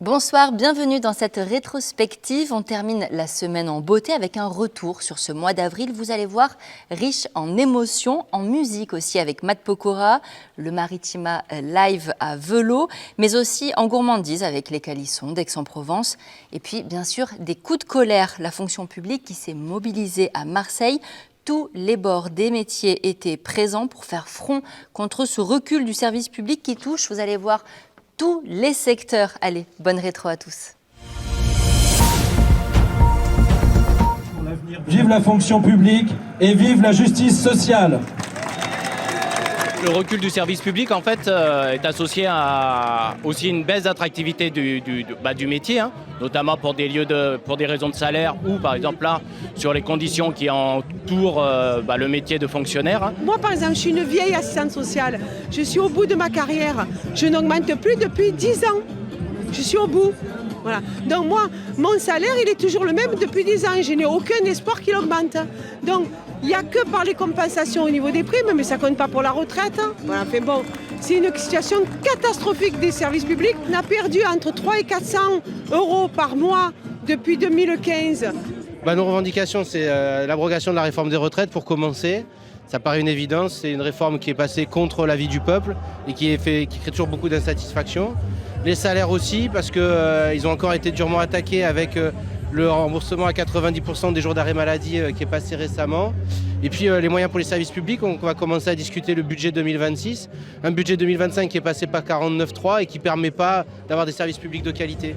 Bonsoir, bienvenue dans cette rétrospective. On termine la semaine en beauté avec un retour sur ce mois d'avril. Vous allez voir, riche en émotions, en musique aussi avec Matt Pokora, le Maritima Live à Velot, mais aussi en gourmandise avec les Calissons d'Aix-en-Provence. Et puis, bien sûr, des coups de colère, la fonction publique qui s'est mobilisée à Marseille. Tous les bords des métiers étaient présents pour faire front contre ce recul du service public qui touche, vous allez voir, tous les secteurs. Allez, bonne rétro à tous. Vive la fonction publique et vive la justice sociale. Le recul du service public, en fait, est associé à aussi une baisse d'attractivité du métier, notamment pour des raisons de salaire ou, par exemple, là, sur les conditions qui entourent le métier de fonctionnaire. Moi, par exemple, je suis une vieille assistante sociale. Je suis au bout de ma carrière. Je n'augmente plus depuis 10 ans. Je suis au bout. Voilà. Donc moi, mon salaire, il est toujours le même depuis 10 ans et je n'ai aucun espoir qu'il augmente. Donc, il n'y a que par les compensations au niveau des primes, mais ça ne compte pas pour la retraite. Voilà, enfin bon, c'est une situation catastrophique des services publics. On a perdu entre 300 et 400 euros par mois depuis 2015. Nos revendications, c'est l'abrogation de la réforme des retraites pour commencer. Ça paraît une évidence, c'est une réforme qui est passée contre l'avis du peuple et qui crée toujours beaucoup d'insatisfaction. Les salaires aussi, parce qu'ils ont encore été durement attaqués avec le remboursement à 90% des jours d'arrêt maladie qui est passé récemment. Et puis les moyens pour les services publics, on va commencer à discuter le budget 2026, un budget 2025 qui est passé par 49.3 et qui ne permet pas d'avoir des services publics de qualité.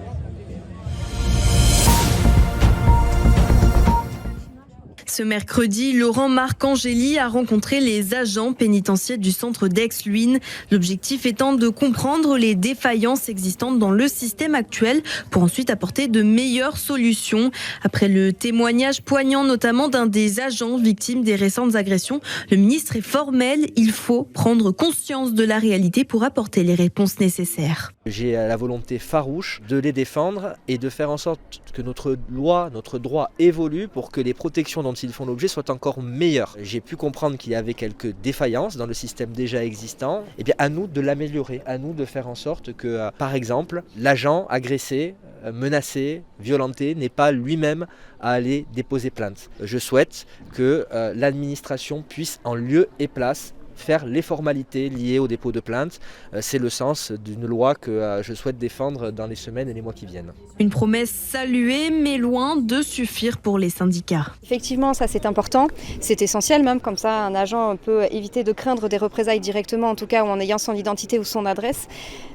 Ce mercredi, Laurent Marcangeli a rencontré les agents pénitentiaires du centre d'Aix-Luynes. L'objectif étant de comprendre les défaillances existantes dans le système actuel pour ensuite apporter de meilleures solutions. Après le témoignage poignant notamment d'un des agents victimes des récentes agressions, le ministre est formel. Il faut prendre conscience de la réalité pour apporter les réponses nécessaires. J'ai la volonté farouche de les défendre et de faire en sorte que notre loi, notre droit évolue pour que les protections dont ils font l'objet soient encore meilleures. J'ai pu comprendre qu'il y avait quelques défaillances dans le système déjà existant. Et bien à nous de l'améliorer, à nous de faire en sorte que, par exemple, l'agent agressé, menacé, violenté n'est pas lui-même à aller déposer plainte. Je souhaite que l'administration puisse en lieu et place faire les formalités liées au dépôt de plainte. C'est le sens d'une loi que je souhaite défendre dans les semaines et les mois qui viennent. Une promesse saluée, mais loin de suffire pour les syndicats. Effectivement, ça c'est important, c'est essentiel même, comme ça un agent peut éviter de craindre des représailles directement, en tout cas ou en ayant son identité ou son adresse.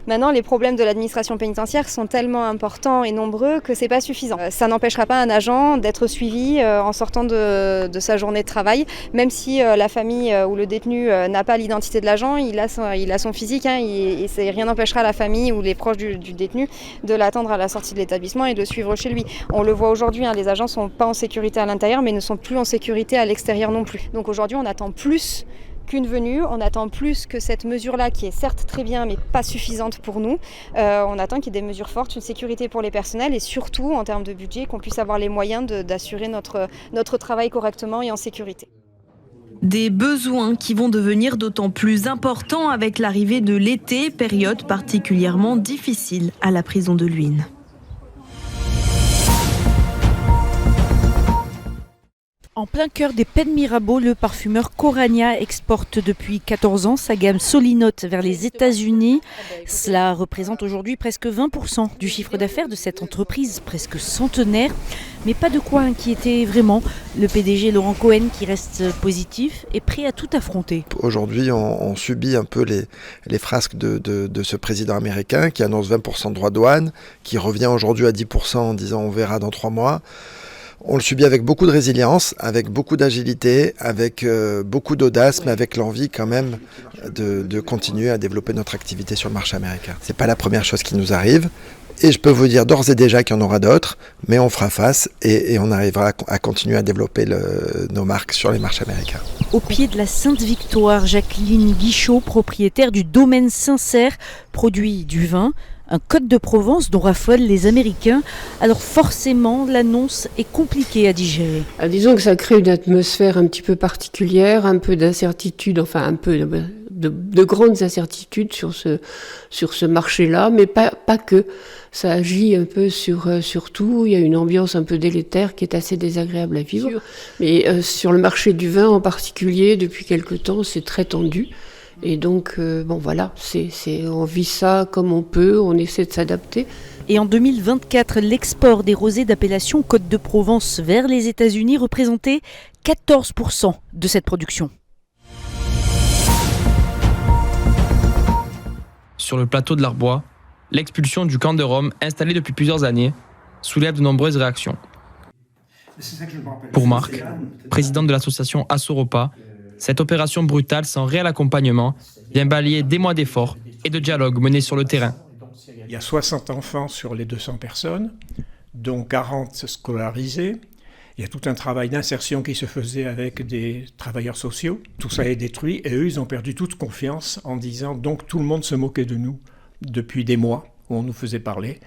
Maintenant, les problèmes de l'administration pénitentiaire sont tellement importants et nombreux que c'est pas suffisant. Ça n'empêchera pas un agent d'être suivi en sortant de sa journée de travail, même si la famille ou le détenu n'a pas l'identité de l'agent, il a son physique et rien n'empêchera la famille ou les proches du détenu de l'attendre à la sortie de l'établissement et de le suivre chez lui. On le voit aujourd'hui, les agents ne sont pas en sécurité à l'intérieur mais ne sont plus en sécurité à l'extérieur non plus. Donc aujourd'hui on attend plus qu'une venue, on attend plus que cette mesure-là qui est certes très bien mais pas suffisante pour nous. On attend qu'il y ait des mesures fortes, une sécurité pour les personnels et surtout en termes de budget qu'on puisse avoir les moyens d'assurer notre travail correctement et en sécurité. Des besoins qui vont devenir d'autant plus importants avec l'arrivée de l'été, période particulièrement difficile à la prison de Luynes. En plein cœur des Pennes Mirabeau, le parfumeur Corania exporte depuis 14 ans sa gamme Solinote vers les États-Unis. Cela représente aujourd'hui presque 20% du chiffre d'affaires de cette entreprise presque centenaire. Mais pas de quoi inquiéter vraiment le PDG Laurent Cohen qui reste positif et prêt à tout affronter. Aujourd'hui, on subit un peu les frasques de ce président américain qui annonce 20% de droits de douane, qui revient aujourd'hui à 10% en disant on verra dans 3 mois. On le subit avec beaucoup de résilience, avec beaucoup d'agilité, avec beaucoup d'audace, mais avec l'envie quand même de continuer à développer notre activité sur le marché américain. C'est pas la première chose qui nous arrive. Et je peux vous dire d'ores et déjà qu'il y en aura d'autres, mais on fera face et on arrivera à continuer à développer nos marques sur les marchés américains. Au pied de la Sainte-Victoire, Jacqueline Guichot, propriétaire du domaine Sincère, produit du vin, un Côte de Provence dont raffolent les Américains. Alors forcément, l'annonce est compliquée à digérer. Disons que ça crée une atmosphère un petit peu particulière, un peu d'incertitude, enfin un peu de grandes incertitudes sur ce marché-là, mais pas que. Ça agit un peu sur tout. Il y a une ambiance un peu délétère qui est assez désagréable à vivre. Mais sur le marché du vin en particulier, depuis quelque temps, c'est très tendu. Et donc, voilà, on vit ça comme on peut, on essaie de s'adapter. Et en 2024, l'export des rosés d'appellation Côte de Provence vers les États-Unis représentait 14% de cette production. Sur le plateau de l'Arbois, l'expulsion du camp de Rome, installé depuis plusieurs années, soulève de nombreuses réactions. Pour Marc, président de l'association Assoropa, cette opération brutale sans réel accompagnement vient balayer des mois d'efforts et de dialogue menés sur le terrain. Il y a 60 enfants sur les 200 personnes, dont 40 scolarisés. Il y a tout un travail d'insertion qui se faisait avec des travailleurs sociaux. Tout ça est détruit et eux, ils ont perdu toute confiance en disant donc tout le monde se moquait de nous depuis des mois où on nous faisait parler.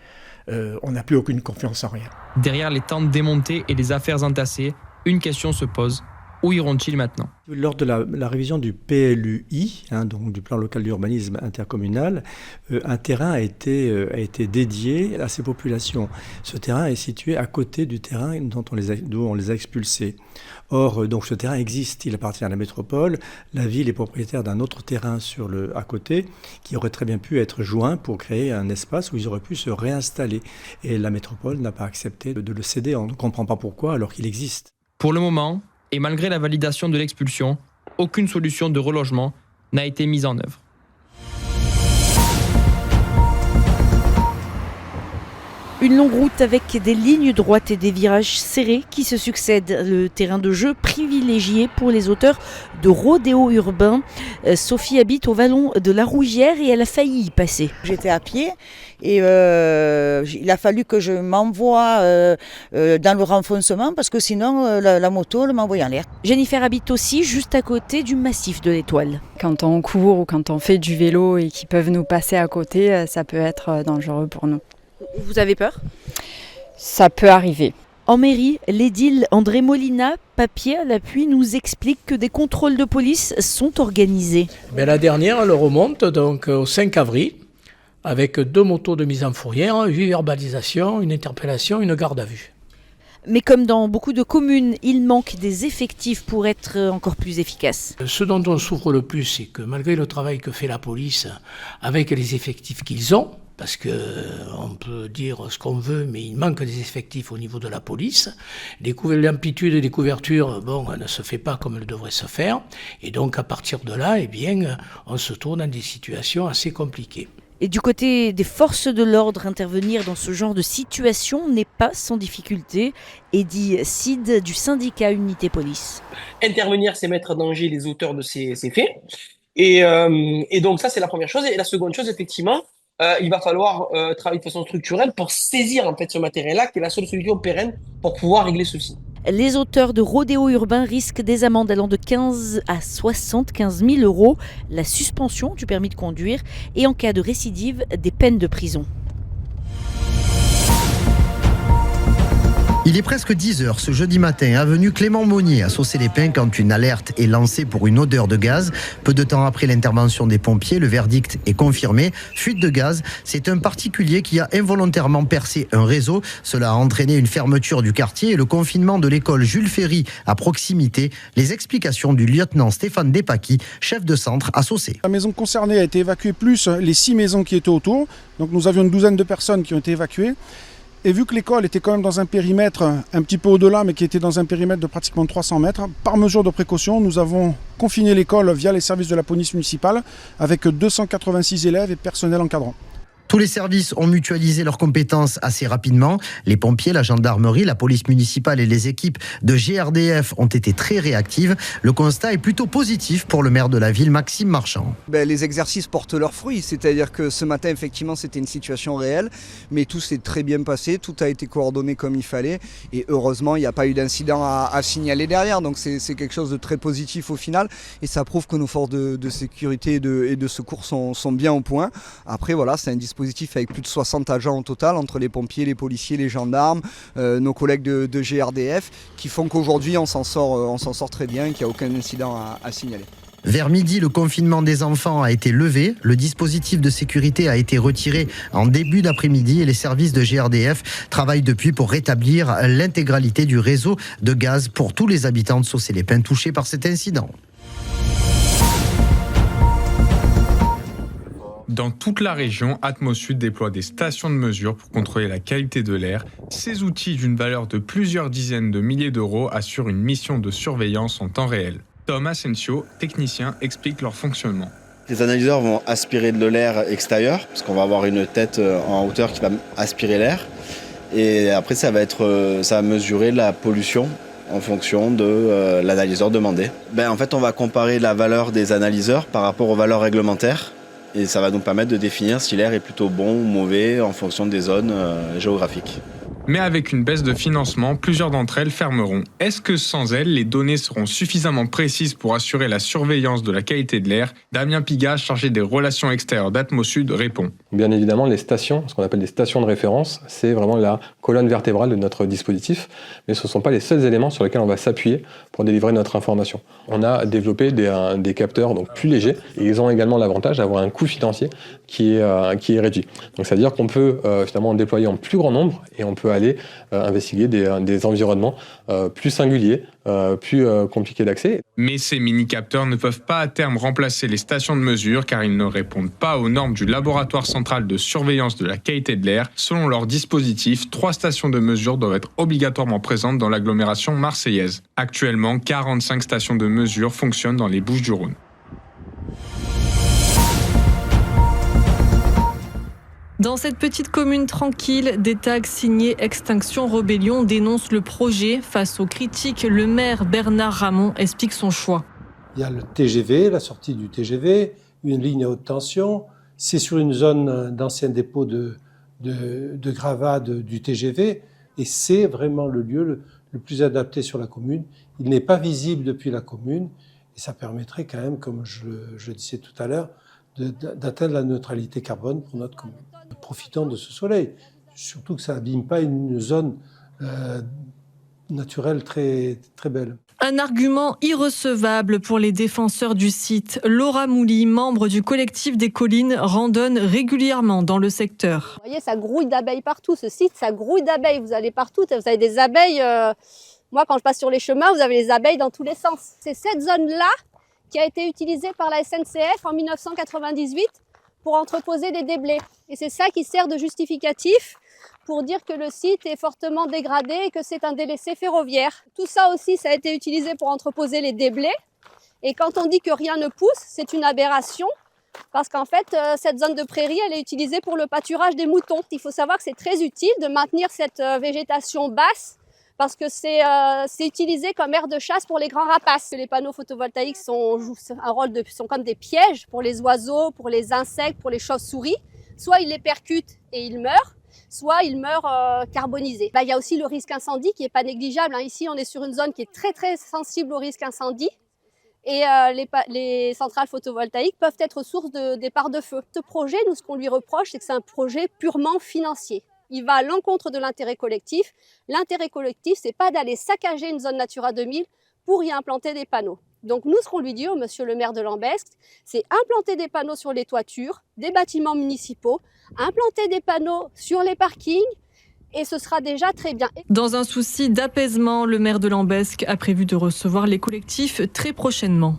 On n'a plus aucune confiance en rien. Derrière les tentes démontées et les affaires entassées, une question se pose. Où iront-ils maintenant ? Lors de la révision du PLUI, donc du plan local d'urbanisme intercommunal, un terrain a été dédié à ces populations. Ce terrain est situé à côté du terrain d'où on les a expulsés. Or, donc ce terrain existe, il appartient à la métropole. La ville est propriétaire d'un autre terrain à côté qui aurait très bien pu être joint pour créer un espace où ils auraient pu se réinstaller. Et la métropole n'a pas accepté de le céder. On ne comprend pas pourquoi alors qu'il existe. Pour le moment, et malgré la validation de l'expulsion, aucune solution de relogement n'a été mise en œuvre. Une longue route avec des lignes droites et des virages serrés qui se succèdent. Le terrain de jeu privilégié pour les auteurs de rodéo urbain. Sophie habite au vallon de la Rougière et elle a failli y passer. J'étais à pied et il a fallu que je m'envoie dans le renfoncement parce que sinon la moto elle m'envoyait en l'air. Jennifer habite aussi juste à côté du massif de l'Étoile. Quand on court ou quand on fait du vélo et qu'ils peuvent nous passer à côté, ça peut être dangereux pour nous. Vous avez peur ? Ça peut arriver. En mairie, l'édile André Molina, papier à l'appui, nous explique que des contrôles de police sont organisés. La dernière, elle remonte donc au 5 avril, avec 2 motos de mise en fourrière, 8 verbalisations, une interpellation, une garde à vue. Mais comme dans beaucoup de communes, il manque des effectifs pour être encore plus efficace. Ce dont on souffre le plus, c'est que malgré le travail que fait la police, avec les effectifs qu'ils ont, parce qu'on peut dire ce qu'on veut, mais il manque des effectifs au niveau de la police. L'amplitude des couvertures, elle ne se fait pas comme elle devrait se faire. Et donc, à partir de là, on se trouve dans des situations assez compliquées. Et du côté des forces de l'ordre, intervenir dans ce genre de situation n'est pas sans difficulté. Eddy Sid du syndicat Unité Police. Intervenir, c'est mettre en danger les auteurs de ces faits. Et donc ça, c'est la première chose. Et la seconde chose, effectivement, il va falloir travailler de façon structurelle pour saisir en fait ce matériel-là, qui est la seule solution pérenne pour pouvoir régler ceci. Les auteurs de rodéo urbain risquent des amendes allant de 15 à 75 000 €, la suspension du permis de conduire et en cas de récidive, des peines de prison. Il est presque 10h ce jeudi matin, avenue Clément Monnier à Saucé-les-Pins, quand une alerte est lancée pour une odeur de gaz. Peu de temps après l'intervention des pompiers, le verdict est confirmé. Fuite de gaz, c'est un particulier qui a involontairement percé un réseau. Cela a entraîné une fermeture du quartier et le confinement de l'école Jules Ferry à proximité. Les explications du lieutenant Stéphane Despaki, chef de centre à Saucé. La maison concernée a été évacuée plus les 6 maisons qui étaient autour. Donc nous avions une douzaine de personnes qui ont été évacuées. Et vu que l'école était quand même dans un périmètre un petit peu au-delà, mais qui était dans un périmètre de pratiquement 300 mètres, par mesure de précaution, nous avons confiné l'école via les services de la police municipale avec 286 élèves et personnel encadrant. Tous les services ont mutualisé leurs compétences assez rapidement. Les pompiers, la gendarmerie, la police municipale et les équipes de GRDF ont été très réactives. Le constat est plutôt positif pour le maire de la ville, Maxime Marchand. Les exercices portent leurs fruits, c'est-à-dire que ce matin, effectivement, c'était une situation réelle, mais tout s'est très bien passé, tout a été coordonné comme il fallait, et heureusement, il n'y a pas eu d'incident à signaler derrière, donc c'est quelque chose de très positif au final, et ça prouve que nos forces de sécurité et de secours sont bien au point. Après, voilà, c'est un dispositif avec plus de 60 agents au total, entre les pompiers, les policiers, les gendarmes, nos collègues de GRDF, qui font qu'aujourd'hui on s'en sort très bien et qu'il n'y a aucun incident à signaler. Vers midi, le confinement des enfants a été levé. Le dispositif de sécurité a été retiré en début d'après-midi et les services de GRDF travaillent depuis pour rétablir l'intégralité du réseau de gaz pour tous les habitants de Saucé-les-Pins touchés par cet incident. Dans toute la région, Atmosud déploie des stations de mesure pour contrôler la qualité de l'air. Ces outils d'une valeur de plusieurs dizaines de milliers d'euros assurent une mission de surveillance en temps réel. Tom Asensio, technicien, explique leur fonctionnement. Les analyseurs vont aspirer de l'air extérieur, parce qu'on va avoir une tête en hauteur qui va aspirer l'air. Et après, ça va mesurer la pollution en fonction de l'analyseur demandé. En fait, on va comparer la valeur des analyseurs par rapport aux valeurs réglementaires. Et ça va nous permettre de définir si l'air est plutôt bon ou mauvais en fonction des zones géographiques. Mais avec une baisse de financement, plusieurs d'entre elles fermeront. Est-ce que sans elles, les données seront suffisamment précises pour assurer la surveillance de la qualité de l'air ? Damien Pigat, chargé des relations extérieures d'Atmosud, répond. Bien évidemment, les stations, ce qu'on appelle des stations de référence, c'est vraiment la colonne vertébrale de notre dispositif, mais ce ne sont pas les seuls éléments sur lesquels on va s'appuyer pour délivrer notre information. On a développé des capteurs donc plus légers, et ils ont également l'avantage d'avoir un coût financier qui est réduit. Donc ça veut dire qu'on peut finalement en déployer en plus grand nombre, et on peut aller investiguer des environnements plus singuliers, plus compliqués d'accès. Mais ces mini-capteurs ne peuvent pas à terme remplacer les stations de mesure car ils ne répondent pas aux normes du laboratoire central de surveillance de la qualité de l'air. Selon leur dispositif, 3 stations de mesure doivent être obligatoirement présentes dans l'agglomération marseillaise. Actuellement, 45 stations de mesure fonctionnent dans les Bouches-du-Rhône. Dans cette petite commune tranquille, des tags signés Extinction Rebellion dénoncent le projet. Face aux critiques, le maire Bernard Ramon explique son choix. Il y a le TGV, la sortie du TGV, une ligne à haute tension. C'est sur une zone d'ancien dépôt de gravats du TGV et c'est vraiment le lieu le plus adapté sur la commune. Il n'est pas visible depuis la commune et ça permettrait quand même, comme je disais tout à l'heure, d'atteindre la neutralité carbone pour notre commune. Profitons de ce soleil, surtout que ça n'abîme pas une zone naturelle très, très belle. Un argument irrecevable pour les défenseurs du site. Laura Mouly, membre du collectif des collines, randonne régulièrement dans le secteur. Vous voyez, ça grouille d'abeilles partout. Ce site, ça grouille d'abeilles. Vous allez partout, vous avez des abeilles. Moi, quand je passe sur les chemins, vous avez les abeilles dans tous les sens. C'est cette zone-là qui a été utilisée par la SNCF en 1998 pour entreposer des déblais. Et c'est ça qui sert de justificatif pour dire que le site est fortement dégradé et que c'est un délaissé ferroviaire. Tout ça aussi, ça a été utilisé pour entreposer les déblais. Et quand on dit que rien ne pousse, c'est une aberration parce qu'en fait, cette zone de prairie, elle est utilisée pour le pâturage des moutons. Il faut savoir que c'est très utile de maintenir cette végétation basse parce que c'est utilisé comme aire de chasse pour les grands rapaces. Les panneaux photovoltaïques jouent un rôle sont comme des pièges pour les oiseaux, pour les insectes, pour les chauves-souris. Soit ils les percutent et ils meurent, soit ils meurent carbonisés. Il y a aussi le risque incendie qui n'est pas négligeable. Ici, on est sur une zone qui est très très sensible au risque incendie et les centrales photovoltaïques peuvent être source de départ de feu. Ce projet, nous, ce qu'on lui reproche, c'est que c'est un projet purement financier. Il va à l'encontre de l'intérêt collectif. L'intérêt collectif, c'est pas d'aller saccager une zone Natura 2000 pour y implanter des panneaux. Donc nous, ce qu'on lui dit au monsieur le maire de Lambesc, c'est implanter des panneaux sur les toitures, des bâtiments municipaux, implanter des panneaux sur les parkings, et ce sera déjà très bien. Dans un souci d'apaisement, le maire de Lambesc a prévu de recevoir les collectifs très prochainement.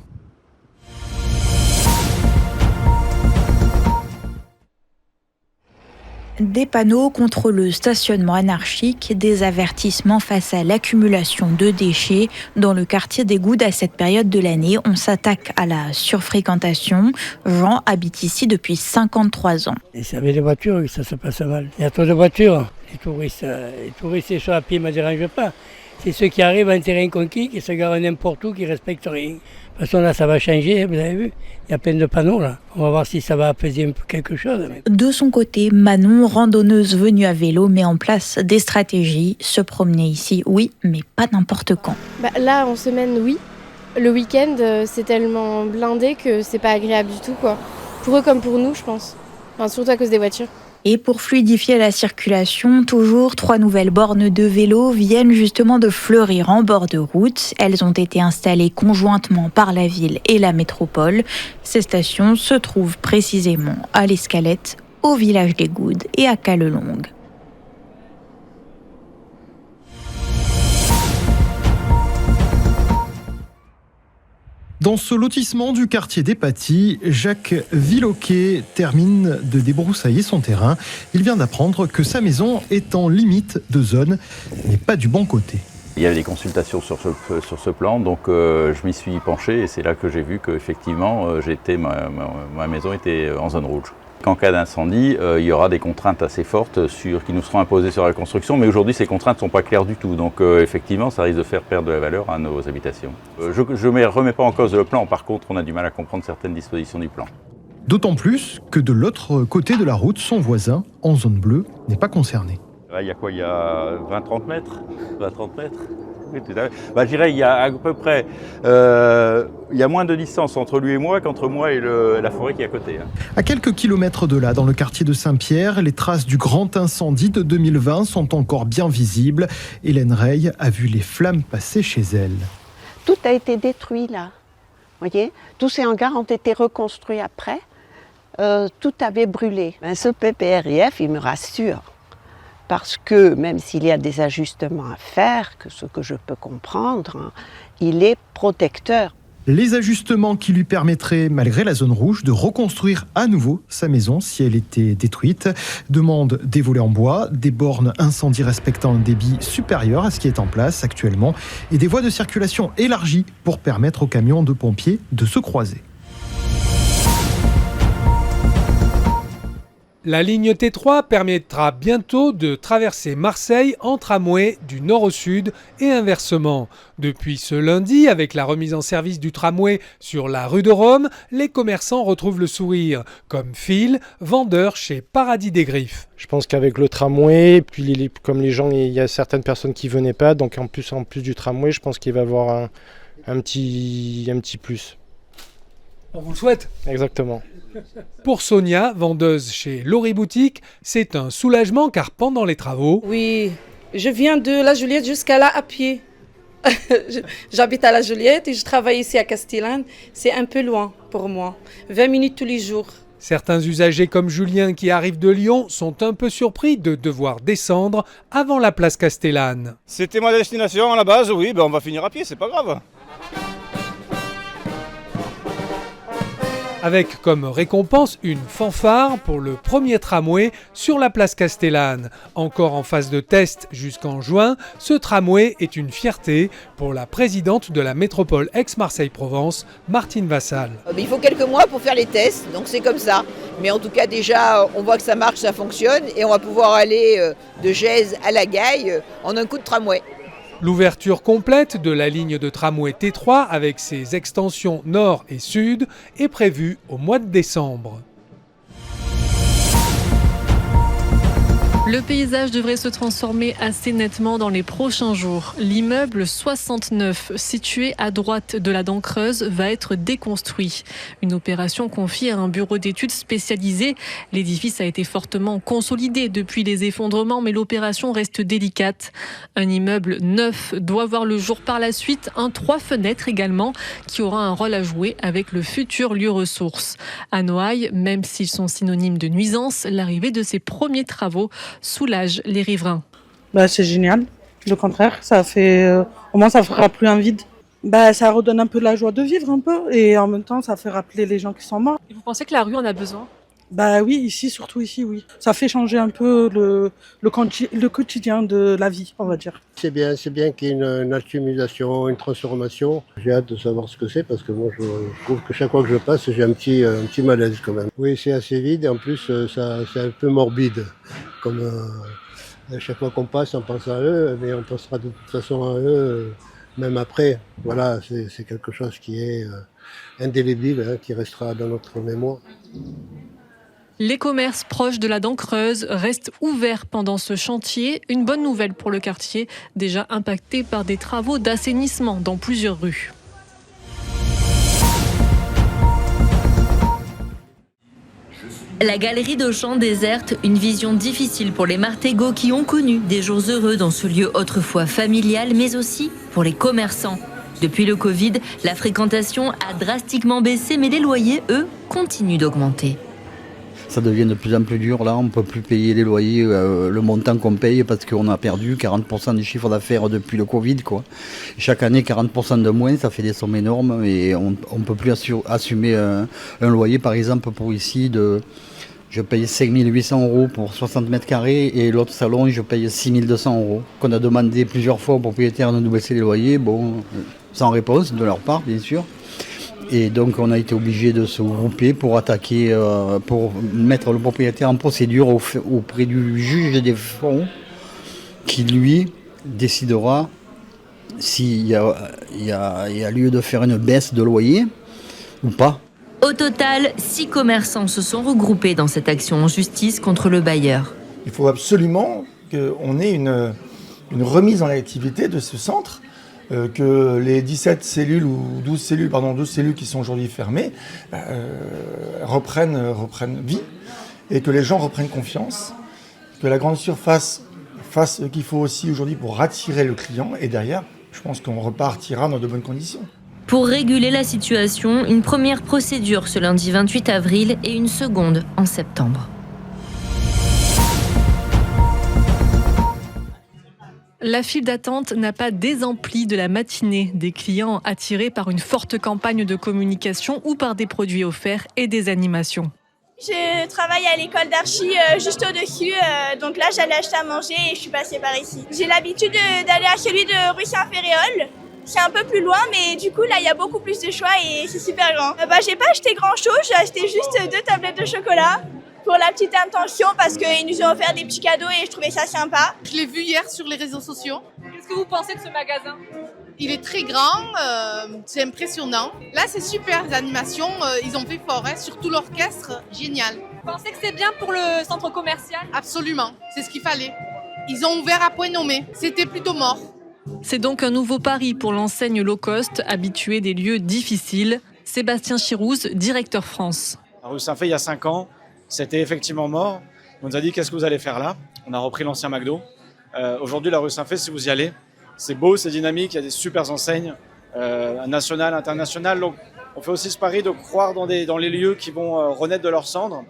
Des panneaux contre le stationnement anarchique, des avertissements face à l'accumulation de déchets. Dans le quartier des Goudes, à cette période de l'année, on s'attaque à la surfréquentation. Jean habite ici depuis 53 ans. Et ça avait des voitures, ça se passe mal. Il y a trop de voitures. Les touristes ils sont à pied, ne me dérangent pas. C'est ceux qui arrivent à un terrain conquis, qui se garent n'importe où, qui ne respectent rien. De toute façon, là, ça va changer, vous avez vu. Il y a plein de panneaux, là. On va voir si ça va apaiser un peu quelque chose. De son côté, Manon, randonneuse venue à vélo, met en place des stratégies. Se promener ici, oui, mais pas n'importe quand. Là, en semaine, oui. Le week-end, c'est tellement blindé que c'est pas agréable du tout, quoi. Pour eux comme pour nous, je pense. Enfin, surtout à cause des voitures. Et pour fluidifier la circulation, toujours 3 nouvelles bornes de vélo viennent justement de fleurir en bord de route. Elles ont été installées conjointement par la ville et la métropole. Ces stations se trouvent précisément à l'Escalette, au village des Goudes et à Callelongue. Dans ce lotissement du quartier des Paties, Jacques Villoquet termine de débroussailler son terrain. Il vient d'apprendre que sa maison est en limite de zone, mais pas du bon côté. Il y avait des consultations sur ce plan, donc je m'y suis penché et c'est là que j'ai vu qu'effectivement ma maison était en zone rouge. Qu'en cas d'incendie, il y aura des contraintes assez fortes qui nous seront imposées sur la construction, mais aujourd'hui ces contraintes ne sont pas claires du tout, donc effectivement ça risque de faire perdre de la valeur à nos habitations. Je ne remets pas en cause le plan, par contre on a du mal à comprendre certaines dispositions du plan. D'autant plus que de l'autre côté de la route, son voisin, en zone bleue, n'est pas concerné. Là, il y a quoi? Il y a 20-30 mètres 20-30 mètres oui, je dirais il y a à peu près il y a moins de distance entre lui et moi qu'entre moi et la forêt qui est à côté. À quelques kilomètres de là, dans le quartier de Saint-Pierre, les traces du grand incendie de 2020 sont encore bien visibles. Hélène Rey a vu les flammes passer chez elle. Tout a été détruit là. Voyez, tous ces hangars ont été reconstruits après. Tout avait brûlé. Ce PPRIF, il me rassure. Parce que même s'il y a des ajustements à faire, ce que je peux comprendre, il est protecteur. Les ajustements qui lui permettraient, malgré la zone rouge, de reconstruire à nouveau sa maison si elle était détruite. Demande des volets en bois, des bornes incendie respectant un débit supérieur à ce qui est en place actuellement et des voies de circulation élargies pour permettre aux camions de pompiers de se croiser. La ligne T3 permettra bientôt de traverser Marseille en tramway du nord au sud et inversement. Depuis ce lundi, avec la remise en service du tramway sur la rue de Rome, les commerçants retrouvent le sourire, comme Phil, vendeur chez Paradis des Griffes. Je pense qu'avec le tramway, puis comme les gens, il y a certaines personnes qui ne venaient pas, donc en plus du tramway, je pense qu'il va y avoir un petit plus. On vous le souhaite. Exactement. Pour Sonia, vendeuse chez Laurie Boutique, c'est un soulagement car pendant les travaux... Oui, je viens de La Juliette jusqu'à là à pied. J'habite à La Juliette et je travaille ici à Castellane. C'est un peu loin pour moi, 20 minutes tous les jours. Certains usagers comme Julien qui arrive de Lyon sont un peu surpris de devoir descendre avant la place Castellane. C'était ma destination à la base, oui, on va finir à pied, c'est pas grave. Avec comme récompense une fanfare pour le premier tramway sur la place Castellane. Encore en phase de test jusqu'en juin, ce tramway est une fierté pour la présidente de la métropole Aix-Marseille-Provence, Martine Vassal. Il faut quelques mois pour faire les tests, donc c'est comme ça. Mais en tout cas déjà, on voit que ça marche, ça fonctionne et on va pouvoir aller de Gèze à La Gaille en un coup de tramway. L'ouverture complète de la ligne de tramway T3 avec ses extensions nord et sud est prévue au mois de décembre. Le paysage devrait se transformer assez nettement dans les prochains jours. L'immeuble 69, situé à droite de la dent creuse, va être déconstruit. Une opération confiée à un bureau d'études spécialisé. L'édifice a été fortement consolidé depuis les effondrements, mais l'opération reste délicate. Un immeuble neuf doit voir le jour par la suite, un 3 fenêtres également, qui aura un rôle à jouer avec le futur lieu ressource. À Noailles, même s'ils sont synonymes de nuisance, l'arrivée de ces premiers travaux soulage les riverains. C'est génial. Le contraire, ça fait au moins ça fera plus un vide. Ça redonne un peu la joie de vivre un peu et en même temps ça fait rappeler les gens qui sont morts. Et vous pensez que la rue en a besoin ? Oui, ici, surtout ici, oui. Ça fait changer un peu le quotidien de la vie, on va dire. C'est bien qu'il y ait une accumulation, une transformation. J'ai hâte de savoir ce que c'est parce que moi, je trouve que chaque fois que je passe, j'ai un petit malaise quand même. Oui, c'est assez vide et en plus, c'est un peu morbide. Comme à chaque fois qu'on passe, on pense à eux, mais on pensera de toute façon à eux même après. Voilà, c'est quelque chose qui est indélébile, qui restera dans notre mémoire. Les commerces proches de la dent creuse restent ouverts pendant ce chantier. Une bonne nouvelle pour le quartier, déjà impacté par des travaux d'assainissement dans plusieurs rues. Je suis La galerie d'Auchan déserte, une vision difficile pour les Martégots qui ont connu des jours heureux dans ce lieu autrefois familial, mais aussi pour les commerçants. Depuis le Covid, la fréquentation a drastiquement baissé, mais les loyers, eux, continuent d'augmenter. Ça devient de plus en plus dur, là, on ne peut plus payer les loyers, le montant qu'on paye, parce qu'on a perdu 40% du chiffre d'affaires depuis le Covid, quoi. Chaque année, 40% de moins, ça fait des sommes énormes, et on ne peut plus assumer un loyer, par exemple, pour ici, je paye 5 800 € pour 60 mètres carrés, et l'autre salon, je paye 6 200 €. Qu'on a demandé plusieurs fois aux propriétaires de nous baisser les loyers, bon, sans réponse de leur part, bien sûr. Et donc on a été obligé de se regrouper pour attaquer, pour mettre le propriétaire en procédure auprès du juge des fonds qui lui décidera s'il y a lieu de faire une baisse de loyer ou pas. Au total, 6 commerçants se sont regroupés dans cette action en justice contre le bailleur. Il faut absolument qu'on ait une remise en activité de ce centre. Que les 17 cellules ou 12 cellules qui sont aujourd'hui fermées reprennent vie et que les gens reprennent confiance, que la grande surface fasse ce qu'il faut aussi aujourd'hui pour attirer le client et derrière, je pense qu'on repartira dans de bonnes conditions. Pour réguler la situation, une première procédure ce lundi 28 avril et une seconde en septembre. La file d'attente n'a pas désempli de la matinée. Des clients attirés par une forte campagne de communication ou par des produits offerts et des animations. Je travaille à l'école d'archi juste au-dessus, donc là j'allais acheter à manger et je suis passée par ici. J'ai l'habitude d'aller à celui de rue Saint-Ferréol. C'est un peu plus loin, mais du coup là il y a beaucoup plus de choix et c'est super grand. J'ai pas acheté grand chose, j'ai acheté juste 2 tablettes de chocolat. Pour la petite intention, parce qu'ils nous ont offert des petits cadeaux et je trouvais ça sympa. Je l'ai vu hier sur les réseaux sociaux. Qu'est-ce que vous pensez de ce magasin ? Il est très grand, c'est impressionnant. Là, c'est super, les animations, ils ont fait fort, surtout l'orchestre, génial. Vous pensez que c'est bien pour le centre commercial ? Absolument, c'est ce qu'il fallait. Ils ont ouvert à point nommé, c'était plutôt mort. C'est donc un nouveau pari pour l'enseigne low cost, habituée des lieux difficiles. Sébastien Chirouze, directeur France. La rue Saint-Fay, il y a 5 ans, c'était effectivement mort. On nous a dit qu'est-ce que vous allez faire là ? On a repris l'ancien McDo. Aujourd'hui, la rue Saint-Fay, si vous y allez, c'est beau, c'est dynamique, il y a des super enseignes nationales, internationales. Donc, on fait aussi ce pari de croire dans les lieux qui vont renaître de leurs cendres.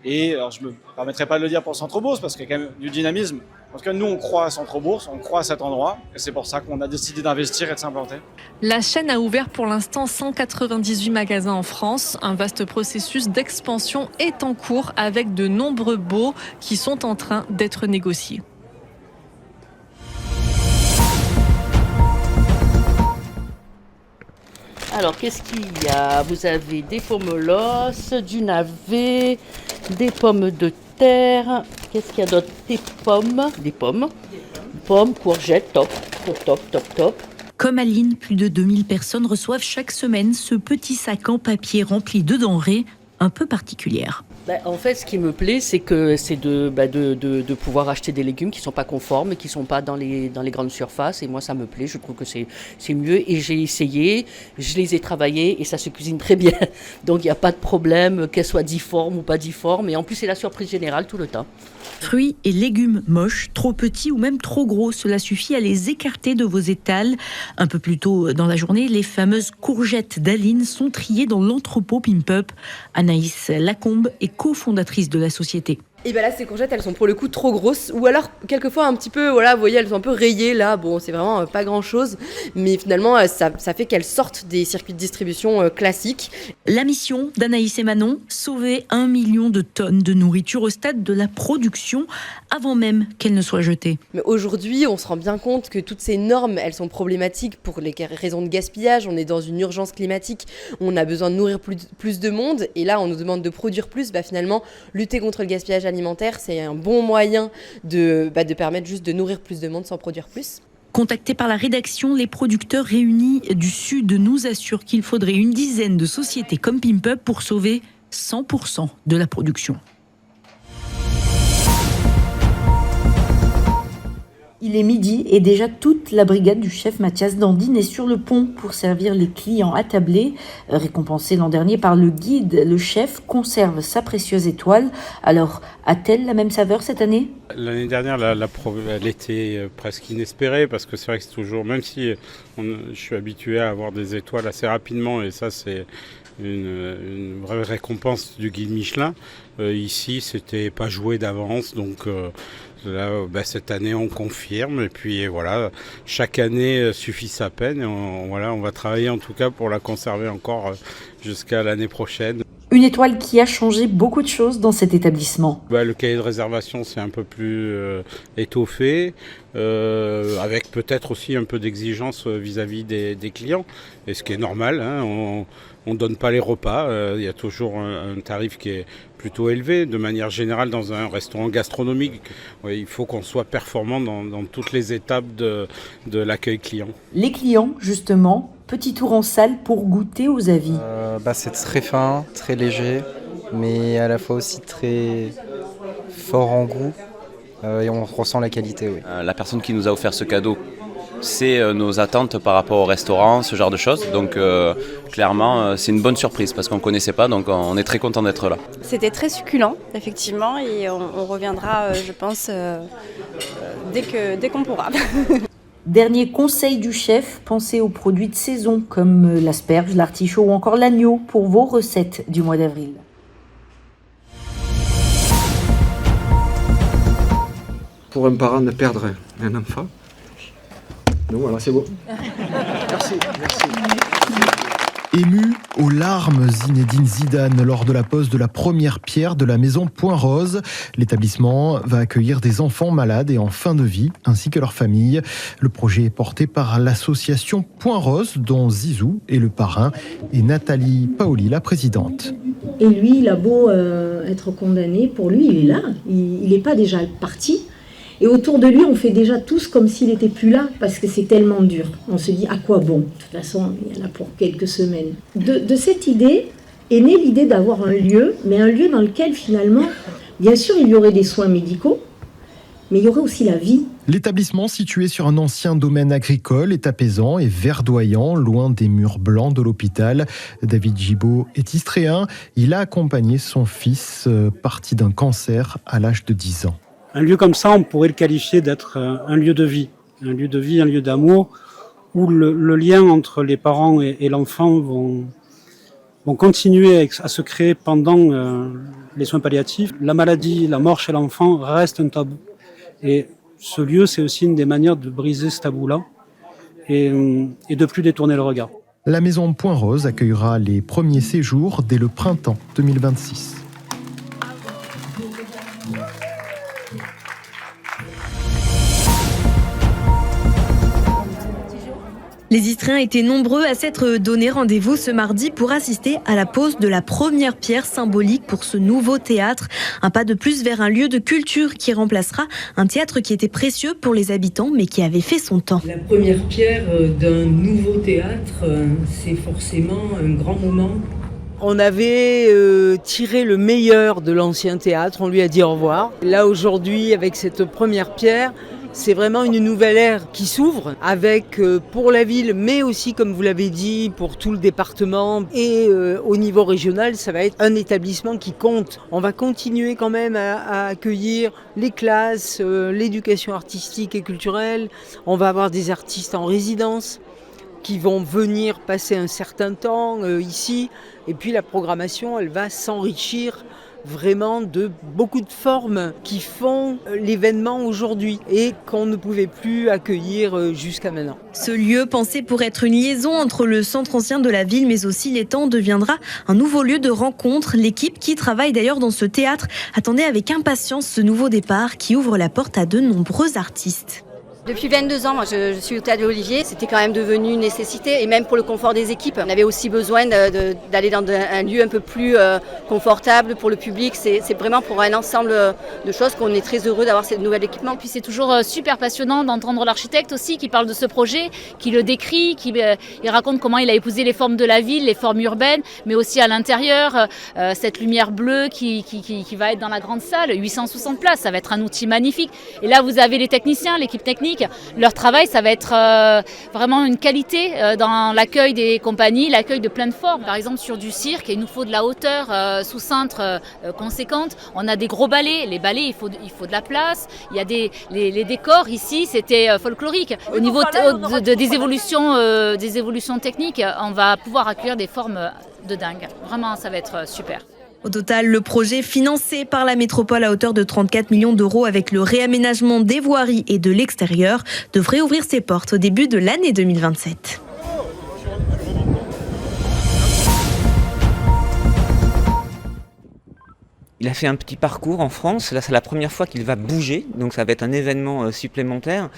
Et alors, je ne me permettrai pas de le dire pour Centre-Bourse parce qu'il y a quand même du dynamisme. En tout cas, nous, on croit à Centre-Bourse, on croit à cet endroit. Et c'est pour ça qu'on a décidé d'investir et de s'implanter. La chaîne a ouvert pour l'instant 198 magasins en France. Un vaste processus d'expansion est en cours avec de nombreux baux qui sont en train d'être négociés. Alors, qu'est-ce qu'il y a ? Vous avez des pommelos, du navet, des pommes de terre. Qu'est-ce qu'il y a d'autre ? Des pommes, courgettes, top. Comme Aline, plus de 2000 personnes reçoivent chaque semaine ce petit sac en papier rempli de denrées un peu particulières. En fait, ce qui me plaît, c'est de pouvoir acheter des légumes qui ne sont pas conformes, qui ne sont pas dans les grandes surfaces. Et moi, ça me plaît. Je trouve que c'est mieux. Et j'ai essayé, je les ai travaillés et ça se cuisine très bien. Donc, il n'y a pas de problème, qu'elles soient difformes ou pas difformes. Et en plus, c'est la surprise générale tout le temps. Fruits et légumes moches, trop petits ou même trop gros, cela suffit à les écarter de vos étals. Un peu plus tôt dans la journée, les fameuses courgettes d'Aline sont triées dans l'entrepôt Pimp Up. Anaïs Lacombe est cofondatrice de la société. Et bien là, ces courgettes, elles sont pour le coup trop grosses, ou alors quelquefois un petit peu, voilà, vous voyez, elles sont un peu rayées là, bon, c'est vraiment pas grand chose, mais finalement, ça fait qu'elles sortent des circuits de distribution classiques. La mission d'Anaïs et Manon, sauver 1 million de tonnes de nourriture au stade de la production, avant même qu'elles ne soient jetées. Mais aujourd'hui, on se rend bien compte que toutes ces normes, elles sont problématiques pour les raisons de gaspillage, on est dans une urgence climatique, on a besoin de nourrir plus de monde, et là, on nous demande de produire plus, finalement, lutter contre le gaspillage alimentaire, c'est un bon moyen de permettre juste de nourrir plus de monde sans produire plus. Contactés par la rédaction, les producteurs réunis du Sud nous assurent qu'il faudrait une dizaine de sociétés comme Pimp Up pour sauver 100% de la production. Il est midi et déjà toute la brigade du chef Mathias Dandine est sur le pont pour servir les clients attablés. Récompensé l'an dernier par le guide, le chef conserve sa précieuse étoile. Alors, a-t-elle la même saveur cette année ? L'année dernière, elle était presque inespérée parce que c'est vrai que c'est toujours, même si je suis habitué à avoir des étoiles assez rapidement et ça c'est une vraie récompense du guide Michelin, ici c'était pas joué d'avance donc là, cette année on confirme et puis voilà, chaque année suffit sa peine et on va travailler en tout cas pour la conserver encore jusqu'à l'année prochaine. Une étoile qui a changé beaucoup de choses dans cet établissement. Le cahier de réservation c'est un peu plus étoffé, avec peut-être aussi un peu d'exigence vis-à-vis des clients, et ce qui est normal, hein, on ne donne pas les repas, il y a toujours un tarif qui est plutôt élevé. De manière générale, dans un restaurant gastronomique, il faut qu'on soit performant dans toutes les étapes de l'accueil client. Les clients, justement, petit tour en salle pour goûter aux avis. C'est très fin, très léger, mais à la fois aussi très fort en goût, et on ressent la qualité. Oui. La personne qui nous a offert ce cadeau, c'est nos attentes par rapport au restaurant, ce genre de choses. Donc clairement, c'est une bonne surprise parce qu'on ne connaissait pas, donc on est très content d'être là. C'était très succulent, effectivement, et on reviendra, je pense, dès qu'on pourra. Dernier conseil du chef, pensez aux produits de saison comme l'asperge, l'artichaut ou encore l'agneau pour vos recettes du mois d'avril. Pour un parent de perdre un enfant. Donc voilà, c'est beau. Merci. Ému aux larmes, Zinedine Zidane lors de la pose de la première pierre de la maison Point Rose. L'établissement va accueillir des enfants malades et en fin de vie, ainsi que leurs familles. Le projet est porté par l'association Point Rose, dont Zizou est le parrain et Nathalie Paoli, la présidente. Et lui, il a beau être condamné, pour lui, il est là. Il n'est pas déjà parti. Et autour de lui, on fait déjà tous comme s'il n'était plus là, parce que c'est tellement dur. On se dit, à quoi bon ? De toute façon, il y en a pour quelques semaines. De cette idée est née l'idée d'avoir un lieu, mais un lieu dans lequel finalement, bien sûr, il y aurait des soins médicaux, mais il y aurait aussi la vie. L'établissement, situé sur un ancien domaine agricole, est apaisant et verdoyant, loin des murs blancs de l'hôpital. David Gibaud est istréen. Il a accompagné son fils, parti d'un cancer à l'âge de 10 ans. Un lieu comme ça, on pourrait le qualifier d'être un lieu de vie, un lieu d'amour, où le lien entre les parents et l'enfant vont continuer à se créer pendant les soins palliatifs. La maladie, la mort chez l'enfant reste un tabou. Et ce lieu, c'est aussi une des manières de briser ce tabou-là et de plus détourner le regard. La maison Point Rose accueillera les premiers séjours dès le printemps 2026. Les Istréens étaient nombreux à s'être donné rendez-vous ce mardi pour assister à la pose de la première pierre symbolique pour ce nouveau théâtre. Un pas de plus vers un lieu de culture qui remplacera un théâtre qui était précieux pour les habitants mais qui avait fait son temps. La première pierre d'un nouveau théâtre, c'est forcément un grand moment. On avait tiré le meilleur de l'ancien théâtre, on lui a dit au revoir. Là aujourd'hui, avec cette première pierre, c'est vraiment une nouvelle ère qui s'ouvre avec, pour la ville, mais aussi, comme vous l'avez dit, pour tout le département. Et au niveau régional, ça va être un établissement qui compte. On va continuer quand même à accueillir les classes, l'éducation artistique et culturelle. On va avoir des artistes en résidence qui vont venir passer un certain temps ici. Et puis la programmation, elle va s'enrichir vraiment de beaucoup de formes qui font l'événement aujourd'hui et qu'on ne pouvait plus accueillir jusqu'à maintenant. Ce lieu pensé pour être une liaison entre le centre ancien de la ville mais aussi l'étang deviendra un nouveau lieu de rencontre. L'équipe qui travaille d'ailleurs dans ce théâtre attendait avec impatience ce nouveau départ qui ouvre la porte à de nombreux artistes. Depuis 22 ans, moi, je suis au Théâtre de l'Olivier. C'était quand même devenu une nécessité, et même pour le confort des équipes. On avait aussi besoin d'aller dans un lieu un peu plus confortable pour le public. C'est vraiment pour un ensemble de choses qu'on est très heureux d'avoir ce nouvel équipement. Et puis c'est toujours super passionnant d'entendre l'architecte aussi qui parle de ce projet, qui le décrit, il raconte comment il a épousé les formes de la ville, les formes urbaines, mais aussi à l'intérieur, cette lumière bleue qui va être dans la grande salle, 860 places, ça va être un outil magnifique. Et là, vous avez les techniciens, l'équipe technique. Leur travail, ça va être vraiment une qualité dans l'accueil des compagnies, l'accueil de plein de formes. Par exemple, sur du cirque, il nous faut de la hauteur sous cintre conséquente. On a des gros ballets. Les ballets, il faut de la place. Il y a les décors ici, c'était folklorique. Au niveau des évolutions techniques, on va pouvoir accueillir des formes de dingue. Vraiment, ça va être super. Au total, le projet financé par la métropole à hauteur de 34 millions d'euros avec le réaménagement des voiries et de l'extérieur devrait ouvrir ses portes au début de l'année 2027. Il a fait un petit parcours en France, là c'est la première fois qu'il va bouger, donc ça va être un événement supplémentaire.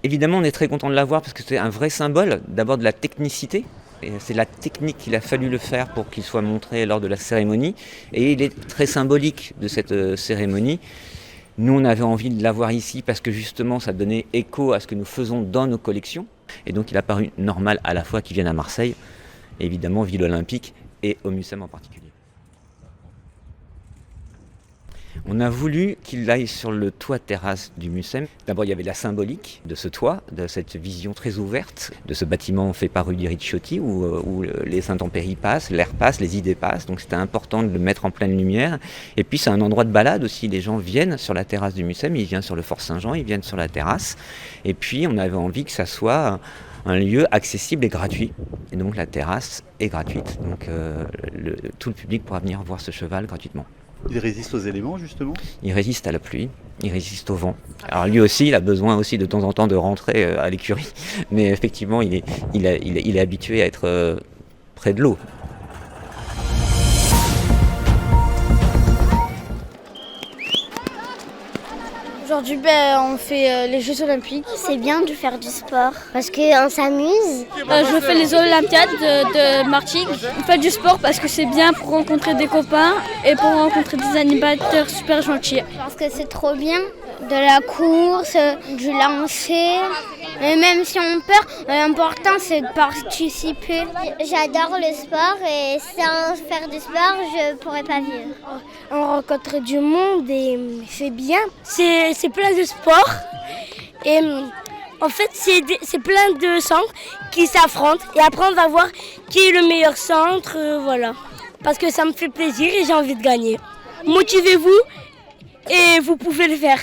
Évidemment, on est très content de l'avoir parce que c'est un vrai symbole, d'abord de la technicité. Et c'est la technique qu'il a fallu le faire pour qu'il soit montré lors de la cérémonie. Et il est très symbolique de cette cérémonie. Nous, on avait envie de l'avoir ici parce que justement, ça donnait écho à ce que nous faisons dans nos collections. Et donc, il a paru normal à la fois qu'il vienne à Marseille, évidemment, ville olympique, et au Mucem en particulier. On a voulu qu'il aille sur le toit terrasse du Mucem. D'abord, il y avait la symbolique de ce toit, de cette vision très ouverte, de ce bâtiment fait par Rudy Ricciotti, où les intempéries passent, l'air passe, les idées passent. Donc c'était important de le mettre en pleine lumière. Et puis c'est un endroit de balade aussi. Les gens viennent sur la terrasse du Mucem, ils viennent sur le Fort Saint-Jean, ils viennent sur la terrasse. Et puis on avait envie que ça soit un lieu accessible et gratuit. Et donc la terrasse est gratuite. Donc tout le public pourra venir voir ce cheval gratuitement. Il résiste aux éléments, justement ? Il résiste à la pluie, il résiste au vent. Alors lui aussi, il a besoin aussi de temps en temps de rentrer à l'écurie. Mais effectivement, il est habitué à être près de l'eau. Aujourd'hui, on fait les Jeux Olympiques. C'est bien de faire du sport parce qu'on s'amuse. Je fais les Olympiades de Martigues. On fait du sport parce que c'est bien pour rencontrer des copains et pour rencontrer des animateurs super gentils. Parce que c'est trop bien. De la course, du lancer. Et même si on perd, l'important c'est de participer. J'adore le sport et sans faire du sport, je ne pourrais pas vivre. On rencontre du monde et c'est bien. C'est plein de sport et en fait c'est plein de centres qui s'affrontent et après on va voir qui est le meilleur centre, voilà. Parce que ça me fait plaisir et j'ai envie de gagner. Motivez-vous et vous pouvez le faire.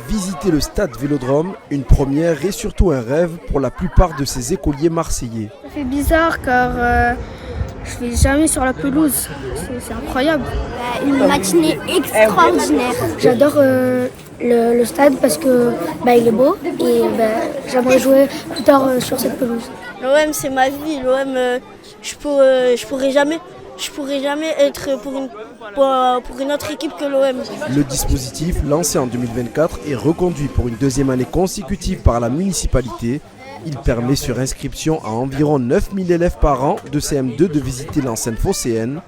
Visiter le stade Vélodrome, une première et surtout un rêve pour la plupart de ces écoliers marseillais. Ça fait bizarre car je ne vais jamais sur la pelouse, c'est incroyable. Une matinée extraordinaire. J'adore le stade parce que il est beau et j'aimerais jouer plus tard sur cette pelouse. L'OM c'est ma vie, l'OM je pourrais jamais être pour une autre équipe que l'OM. Le dispositif, lancé en 2024, est reconduit pour une deuxième année consécutive par la municipalité. Il permet sur inscription à environ 9000 élèves par an de CM2 de visiter l'enceinte phocéenne.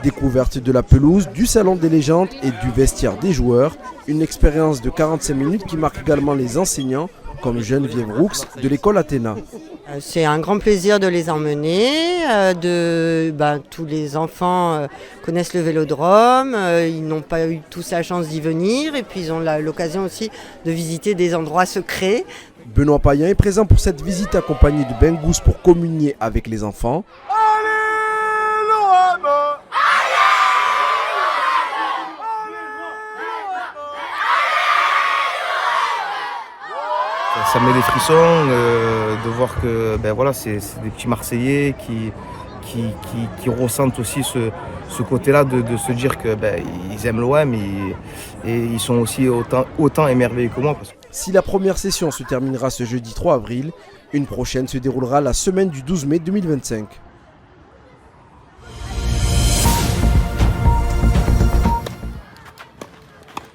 Découverte de la pelouse, du salon des légendes et du vestiaire des joueurs. Une expérience de 45 minutes qui marque également les enseignants, comme Geneviève Roux de l'école Athéna. C'est un grand plaisir de les emmener, tous les enfants connaissent le Vélodrome, ils n'ont pas eu tous la chance d'y venir et puis ils ont l'occasion aussi de visiter des endroits secrets. Benoît Payen est présent pour cette visite accompagné de Bengous pour communier avec les enfants. Ça met des frissons de voir que c'est des petits Marseillais qui ressentent aussi ce côté-là de se dire qu'ils aiment l'OM et ils sont aussi autant émerveillés que moi. Si la première session se terminera ce jeudi 3 avril, Une prochaine se déroulera la semaine du 12 mai 2025.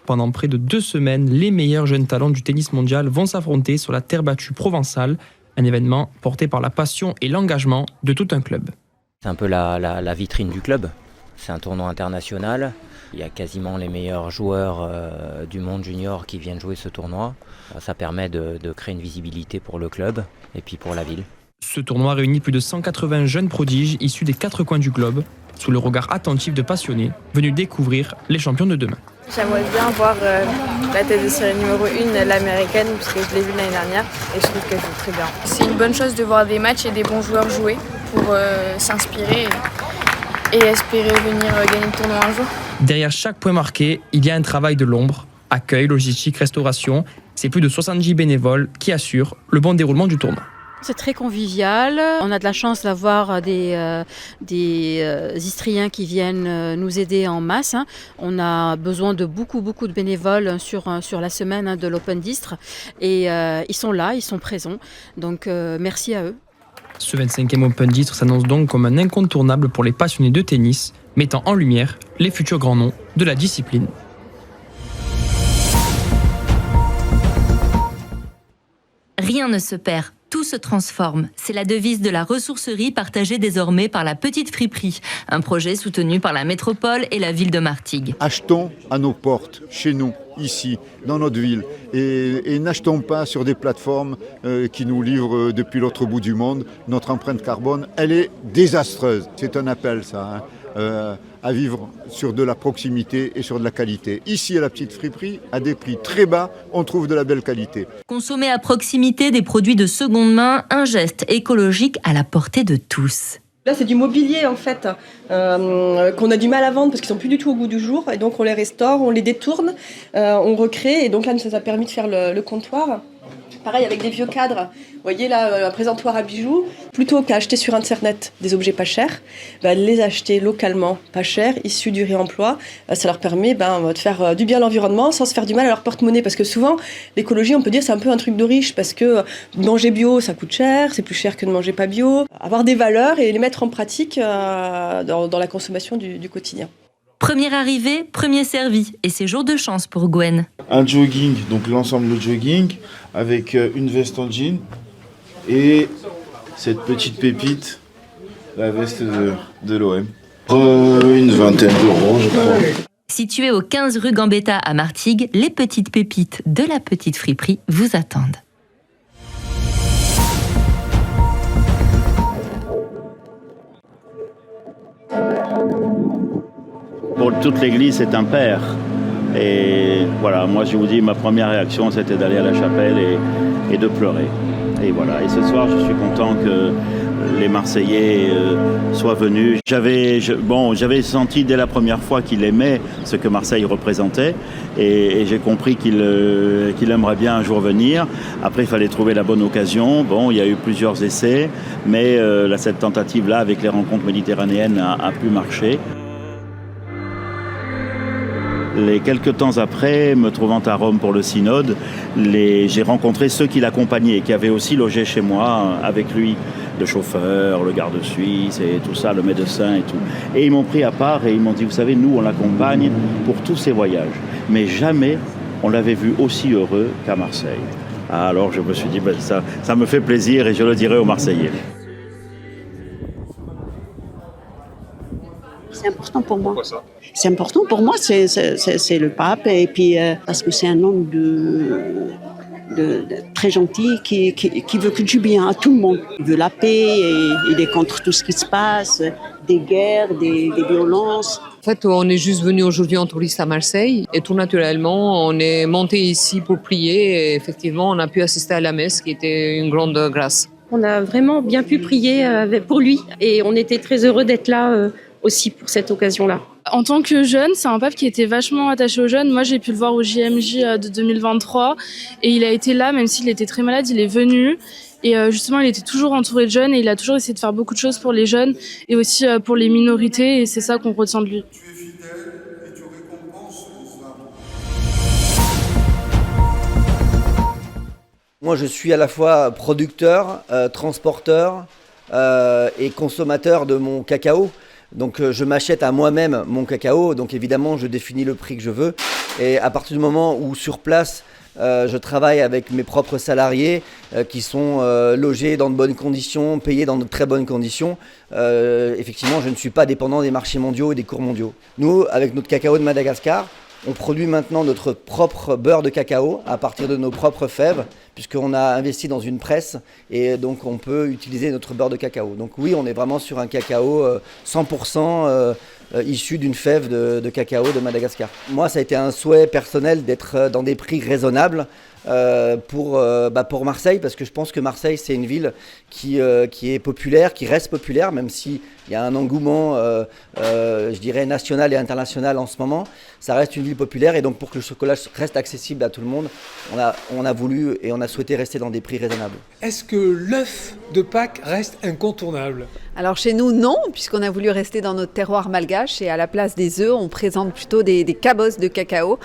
Pendant près de 2 semaines, les meilleurs jeunes talents du tennis mondial vont s'affronter sur la terre battue provençale, un événement porté par la passion et l'engagement de tout un club. C'est un peu la vitrine du club. C'est un tournoi international. Il y a quasiment les meilleurs joueurs du monde junior qui viennent jouer ce tournoi. Ça permet de créer une visibilité pour le club et puis pour la ville. Ce tournoi réunit plus de 180 jeunes prodiges issus des 4 coins du globe, sous le regard attentif de passionnés venus découvrir les champions de demain. J'aimerais bien voir la tête de série numéro 1, l'américaine, parce que je l'ai vue l'année dernière et je trouve qu'elle joue très bien. C'est une bonne chose de voir des matchs et des bons joueurs jouer pour s'inspirer et espérer venir gagner le tournoi un jour. Derrière chaque point marqué, il y a un travail de l'ombre. Accueil, logistique, restauration. C'est plus de 70 bénévoles qui assurent le bon déroulement du tournoi. C'est très convivial. On a de la chance d'avoir des Istriens qui viennent nous aider en masse. On a besoin de beaucoup de bénévoles sur la semaine de l'Open d'Istres. Et ils sont là, ils sont présents. Donc merci à eux. Ce 25e Open d'Istres s'annonce donc comme un incontournable pour les passionnés de tennis, mettant en lumière les futurs grands noms de la discipline. Rien ne se perd, tout se transforme. C'est la devise de la ressourcerie partagée désormais par la Petite Friperie, un projet soutenu par la métropole et la ville de Martigues. Achetons à nos portes, chez nous, ici, dans notre ville, et n'achetons pas sur des plateformes qui nous livrent depuis l'autre bout du monde. Notre empreinte carbone, elle est désastreuse. C'est un appel, ça, à vivre sur de la proximité et sur de la qualité. Ici, à la Petite Friperie, à des prix très bas, on trouve de la belle qualité. Consommer à proximité des produits de seconde main, un geste écologique à la portée de tous. Là, c'est du mobilier, en fait, qu'on a du mal à vendre parce qu'ils sont plus du tout au goût du jour. Et donc, on les restaure, on les détourne, on recrée. Et donc là, ça nous a permis de faire le comptoir. Pareil avec des vieux cadres. Vous voyez là, un présentoir à bijoux. Plutôt qu'à acheter sur Internet des objets pas chers, les acheter localement pas chers, issus du réemploi. Ça leur permet de faire du bien à l'environnement sans se faire du mal à leur porte-monnaie. Parce que souvent, l'écologie, on peut dire, c'est un peu un truc de riche. Parce que manger bio, ça coûte cher. C'est plus cher que de manger pas bio. Avoir des valeurs et les mettre en pratique dans la consommation du quotidien. Premier arrivé, premier servi. Et c'est jour de chance pour Gwen. Un jogging, donc l'ensemble de jogging, avec une veste en jean et cette petite pépite, la veste de l'OM. Une vingtaine d'euros, je crois. Situé au 15 rue Gambetta à Martigues, les petites pépites de la Petite Friperie vous attendent. Pour toute l'église, c'est un père. Et voilà, moi je vous dis, ma première réaction, c'était d'aller à la chapelle et de pleurer. Et voilà, et ce soir, je suis content que les Marseillais soient venus. J'avais senti dès la première fois qu'il aimait ce que Marseille représentait. Et j'ai compris qu'il aimerait bien un jour venir. Après, il fallait trouver la bonne occasion. Bon, il y a eu plusieurs essais, mais cette tentative-là, avec les rencontres méditerranéennes, a pu marcher. Les quelques temps après, me trouvant à Rome pour le synode, j'ai rencontré ceux qui l'accompagnaient, qui avaient aussi logé chez moi avec lui, le chauffeur, le garde suisse et tout ça, le médecin et tout. Et ils m'ont pris à part et ils m'ont dit, vous savez, nous on l'accompagne pour tous ses voyages, mais jamais on l'avait vu aussi heureux qu'à Marseille. Alors je me suis dit, ça me fait plaisir et je le dirai aux Marseillais. C'est important pour moi. Pourquoi ça ? C'est important pour moi, c'est le pape, et puis parce que c'est un homme de très gentil qui veut que du bien à tout le monde. Il veut la paix, et il est contre tout ce qui se passe, des guerres, des violences. En fait, on est juste venu aujourd'hui en touriste à Marseille et tout naturellement, on est monté ici pour prier et effectivement, on a pu assister à la messe qui était une grande grâce. On a vraiment bien pu prier pour lui et on était très heureux d'être là aussi pour cette occasion-là. En tant que jeune, c'est un pape qui était vachement attaché aux jeunes. Moi, j'ai pu le voir au JMJ de 2023 et il a été là, même s'il était très malade, il est venu. Et justement, il était toujours entouré de jeunes et il a toujours essayé de faire beaucoup de choses pour les jeunes et aussi pour les minorités et c'est ça qu'on retient de lui. Moi, je suis à la fois producteur, transporteur et consommateur de mon cacao. Donc je m'achète à moi-même mon cacao, donc évidemment je définis le prix que je veux. Et à partir du moment où sur place, je travaille avec mes propres salariés qui sont logés dans de bonnes conditions, payés dans de très bonnes conditions, effectivement je ne suis pas dépendant des marchés mondiaux et des cours mondiaux. Nous, avec notre cacao de Madagascar, on produit maintenant notre propre beurre de cacao à partir de nos propres fèves, puisqu'on a investi dans une presse et donc on peut utiliser notre beurre de cacao. Donc oui, on est vraiment sur un cacao 100% issu d'une fève de cacao de Madagascar. Moi, ça a été un souhait personnel d'être dans des prix raisonnables pour Marseille, parce que je pense que Marseille, c'est une ville qui est populaire, qui reste populaire, même s'il y a un engouement, je dirais, national et international en ce moment. Ça reste une ville populaire et donc pour que le chocolat reste accessible à tout le monde, on a voulu et on a souhaité rester dans des prix raisonnables. Est-ce que l'œuf de Pâques reste incontournable ? Alors chez nous, non, puisqu'on a voulu rester dans notre terroir malgache et à la place des œufs, on présente plutôt des cabosses de cacao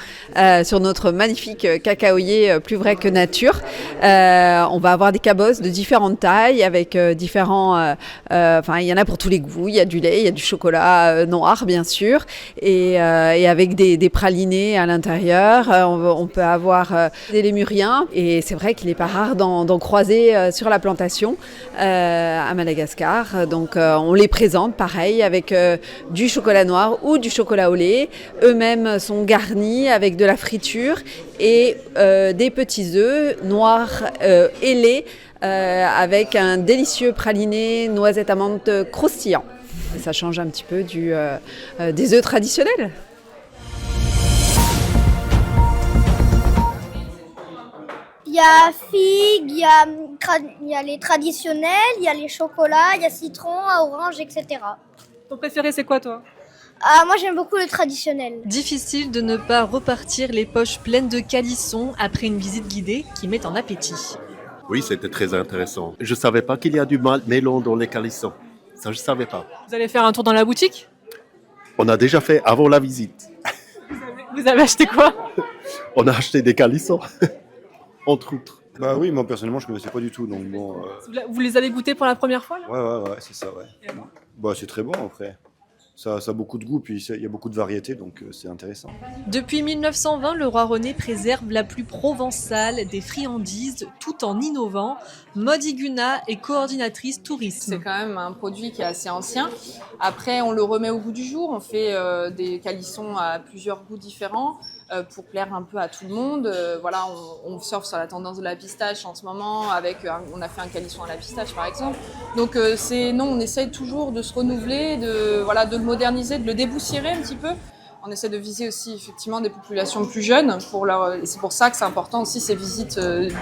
sur notre magnifique cacaoyer plus vrai que nature. On va avoir des cabosses de différentes tailles avec différents... il y en a pour tous les goûts. Il y a du lait, il y a du chocolat noir, bien sûr, et avec des pralinés à l'intérieur. On peut avoir des lémuriens et c'est vrai qu'il n'est pas rare d'en croiser sur la plantation à Madagascar. Donc on les présente pareil avec du chocolat noir ou du chocolat au lait. Eux-mêmes sont garnis avec de la friture et des petits œufs noirs ailés avec un délicieux praliné noisette amande croustillant. Et ça change un petit peu des œufs traditionnels. Il y a figues, il y a les traditionnels, il y a les chocolats, il y a citron, orange, etc. Ton préféré, c'est quoi, toi ? Moi, j'aime beaucoup le traditionnel. Difficile de ne pas repartir les poches pleines de calissons après une visite guidée qui met en appétit. Oui, c'était très intéressant. Je ne savais pas qu'il y a du melon dans les calissons. Ça, je ne savais pas. Vous allez faire un tour dans la boutique ? On a déjà fait avant la visite. Vous avez acheté quoi ? On a acheté des calissons, entre autres. Bah oui, moi personnellement, je ne connaissais pas du tout. Donc bon, Vous les avez goûtés pour la première fois là ? Ouais, c'est ça, ouais. Bah, c'est très bon après. Ça a beaucoup de goût, puis il y a beaucoup de variétés, donc c'est intéressant. Depuis 1920, le Roi René préserve la plus provençale des friandises tout en innovant. Maud Iguna est coordinatrice tourisme. C'est quand même un produit qui est assez ancien. Après, on le remet au goût du jour. On fait des calissons à plusieurs goûts différents pour plaire un peu à tout le monde. On surfe sur la tendance de la pistache en ce moment. On a fait un calisson à la pistache, par exemple. Donc, on essaye toujours de se renouveler, de le moderniser, de le déboussiérer un petit peu. On essaie de viser aussi effectivement des populations plus jeunes. Et c'est pour ça que c'est important aussi ces visites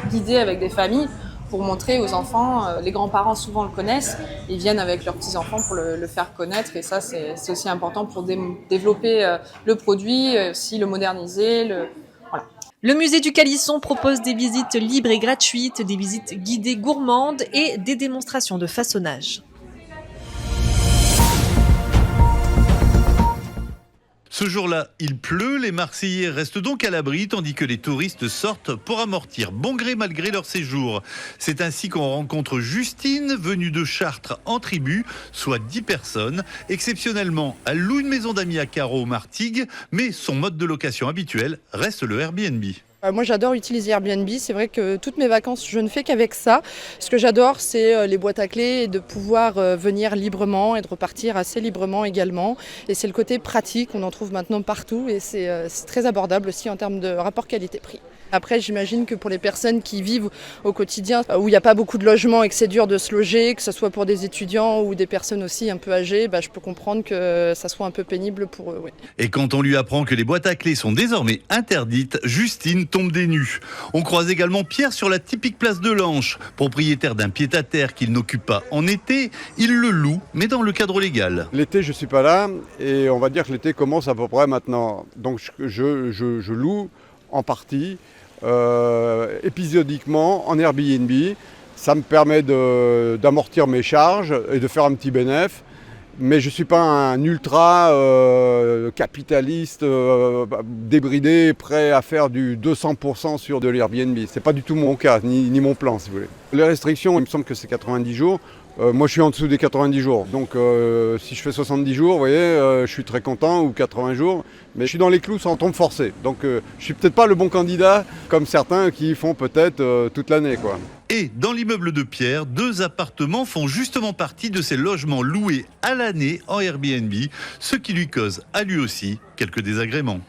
guidées avec des familles pour montrer aux enfants. Les grands-parents souvent le connaissent, ils viennent avec leurs petits-enfants pour le faire connaître. Et ça, c'est aussi important pour développer le produit, aussi le moderniser. Voilà. Le musée du Calisson propose des visites libres et gratuites, des visites guidées gourmandes et des démonstrations de façonnage. Ce jour-là, il pleut, les Marseillais restent donc à l'abri, tandis que les touristes sortent pour amortir bon gré mal gré leur séjour. C'est ainsi qu'on rencontre Justine, venue de Chartres en tribu, soit 10 personnes. Exceptionnellement, elle loue une maison d'amis à Carreau, Martigues, mais son mode de location habituel reste le Airbnb. Moi j'adore utiliser Airbnb, c'est vrai que toutes mes vacances je ne fais qu'avec ça. Ce que j'adore c'est les boîtes à clés et de pouvoir venir librement et de repartir assez librement également. Et c'est le côté pratique, on en trouve maintenant partout et c'est très abordable aussi en termes de rapport qualité-prix. Après j'imagine que pour les personnes qui vivent au quotidien où il n'y a pas beaucoup de logements et que c'est dur de se loger, que ce soit pour des étudiants ou des personnes aussi un peu âgées, je peux comprendre que ça soit un peu pénible pour eux. Oui. Et quand on lui apprend que les boîtes à clés sont désormais interdites, Justine tombe des nues. On croise également Pierre sur la typique place de l'Anche. Propriétaire d'un pied-à-terre qu'il n'occupe pas en été, il le loue, mais dans le cadre légal. L'été, je ne suis pas là et on va dire que l'été commence à peu près maintenant. Donc je loue en partie, épisodiquement, en Airbnb. Ça me permet d'amortir mes charges et de faire un petit bénéfice. Mais je ne suis pas un ultra capitaliste débridé, prêt à faire du 200% sur de l'Airbnb. Ce n'est pas du tout mon cas, ni mon plan, si vous voulez. Les restrictions, il me semble que c'est 90 jours. Moi, je suis en dessous des 90 jours. Donc, si je fais 70 jours, vous voyez, je suis très content, ou 80 jours. Mais je suis dans les clous sans trop me forcer. Donc, je ne suis peut-être pas le bon candidat, comme certains qui font peut-être toute l'année, quoi. Et dans l'immeuble de Pierre, 2 appartements font justement partie de ces logements loués à l'année en Airbnb, ce qui lui cause à lui aussi quelques désagréments.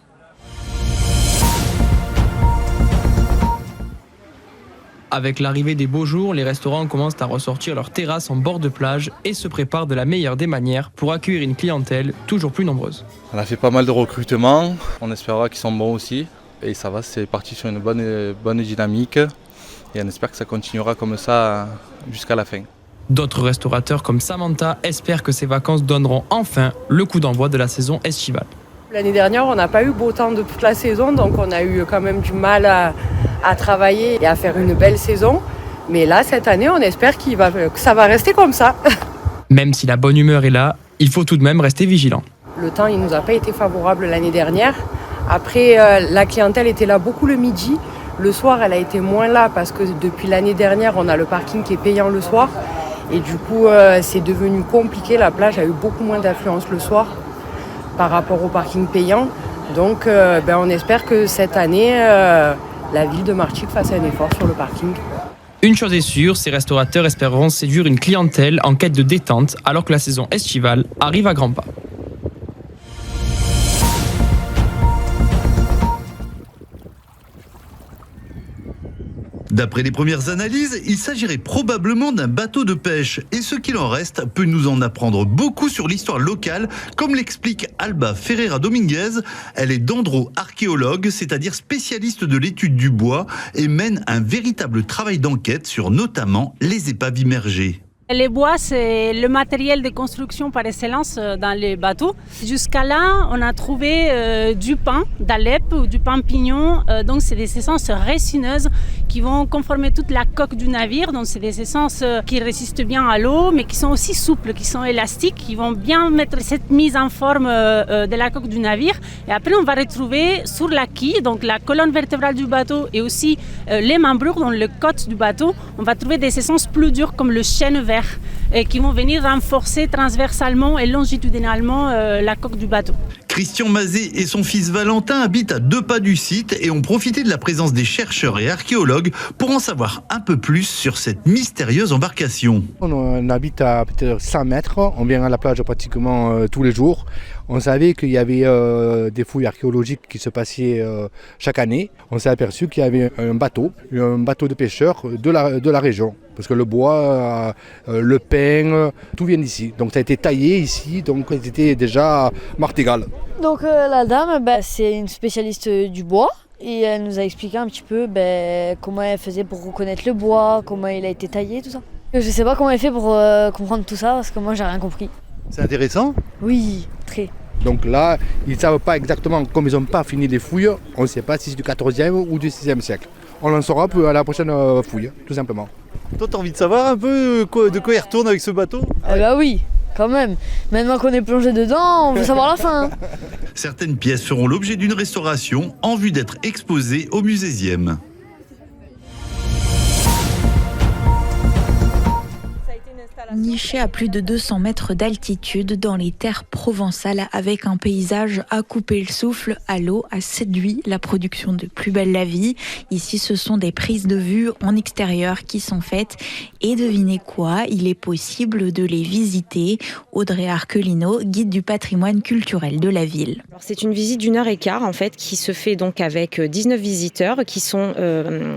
Avec l'arrivée des beaux jours, les restaurants commencent à ressortir leurs terrasses en bord de plage et se préparent de la meilleure des manières pour accueillir une clientèle toujours plus nombreuse. On a fait pas mal de recrutements, on espérera qu'ils sont bons aussi. Et ça va, c'est parti sur une bonne dynamique. Et on espère que ça continuera comme ça jusqu'à la fin. D'autres restaurateurs comme Samantha espèrent que ces vacances donneront enfin le coup d'envoi de la saison estivale. L'année dernière, on n'a pas eu beau temps de toute la saison, donc on a eu quand même du mal à travailler et à faire une belle saison. Mais là, cette année, on espère que ça va rester comme ça. Même si la bonne humeur est là, il faut tout de même rester vigilant. Le temps, il ne nous a pas été favorable l'année dernière. Après, la clientèle était là beaucoup le midi. Le soir, elle a été moins là parce que depuis l'année dernière, on a le parking qui est payant le soir. Et du coup, c'est devenu compliqué. La plage a eu beaucoup moins d'affluence le soir par rapport au parking payant. Donc, on espère que cette année, la ville de Martigues fasse un effort sur le parking. Une chose est sûre, ces restaurateurs espéreront séduire une clientèle en quête de détente alors que la saison estivale arrive à grands pas. D'après les premières analyses, il s'agirait probablement d'un bateau de pêche. Et ce qu'il en reste peut nous en apprendre beaucoup sur l'histoire locale, comme l'explique Alba Ferreira Dominguez. Elle est dendro-archéologue, c'est-à-dire spécialiste de l'étude du bois, et mène un véritable travail d'enquête sur notamment les épaves immergées. Les bois, c'est le matériel de construction par excellence dans les bateaux. Jusqu'à là, on a trouvé du pin d'Alep ou du pin pignon. Donc, c'est des essences résineuses qui vont conformer toute la coque du navire. Donc, c'est des essences qui résistent bien à l'eau, mais qui sont aussi souples, qui sont élastiques, qui vont bien mettre cette mise en forme de la coque du navire. Et après, on va retrouver sur la quille, donc la colonne vertébrale du bateau et aussi les membrures, donc le côte du bateau, on va trouver des essences plus dures comme le chêne vert, et qui vont venir renforcer transversalement et longitudinalement la coque du bateau. Christian Mazet et son fils Valentin habitent à 2 pas du site et ont profité de la présence des chercheurs et archéologues pour en savoir un peu plus sur cette mystérieuse embarcation. On habite à peut-être 100 mètres, on vient à la plage pratiquement tous les jours. On savait qu'il y avait des fouilles archéologiques qui se passaient chaque année. On s'est aperçu qu'il y avait un bateau de pêcheurs de la région. Parce que le bois, le pin, tout vient d'ici. Donc ça a été taillé ici, donc c'était déjà Martigal. Donc la dame, c'est une spécialiste du bois. Et elle nous a expliqué un petit peu comment elle faisait pour reconnaître le bois, comment il a été taillé, tout ça. Je sais pas comment elle fait pour comprendre tout ça, parce que moi j'ai rien compris. C'est intéressant ? Oui, très. Donc là, ils ne savent pas exactement, comme ils n'ont pas fini les fouilles, on ne sait pas si c'est du 14e ou du 6e siècle. On en saura à la prochaine fouille, tout simplement. Toi, tu as envie de savoir un peu de quoi il retourne avec ce bateau ? Oui, quand même. Maintenant qu'on est plongé dedans, on veut savoir la fin. Certaines pièces feront l'objet d'une restauration en vue d'être exposées au Musésième. Niché à plus de 200 mètres d'altitude dans les terres provençales avec un paysage à couper le souffle, Allo a séduit la production de Plus belle la vie. Ici, ce sont des prises de vue en extérieur qui sont faites. Et devinez quoi, il est possible de les visiter. Audrey Arquelino, guide du patrimoine culturel de la ville. Alors, c'est une visite d'1h15 en fait qui se fait donc avec 19 visiteurs qui sont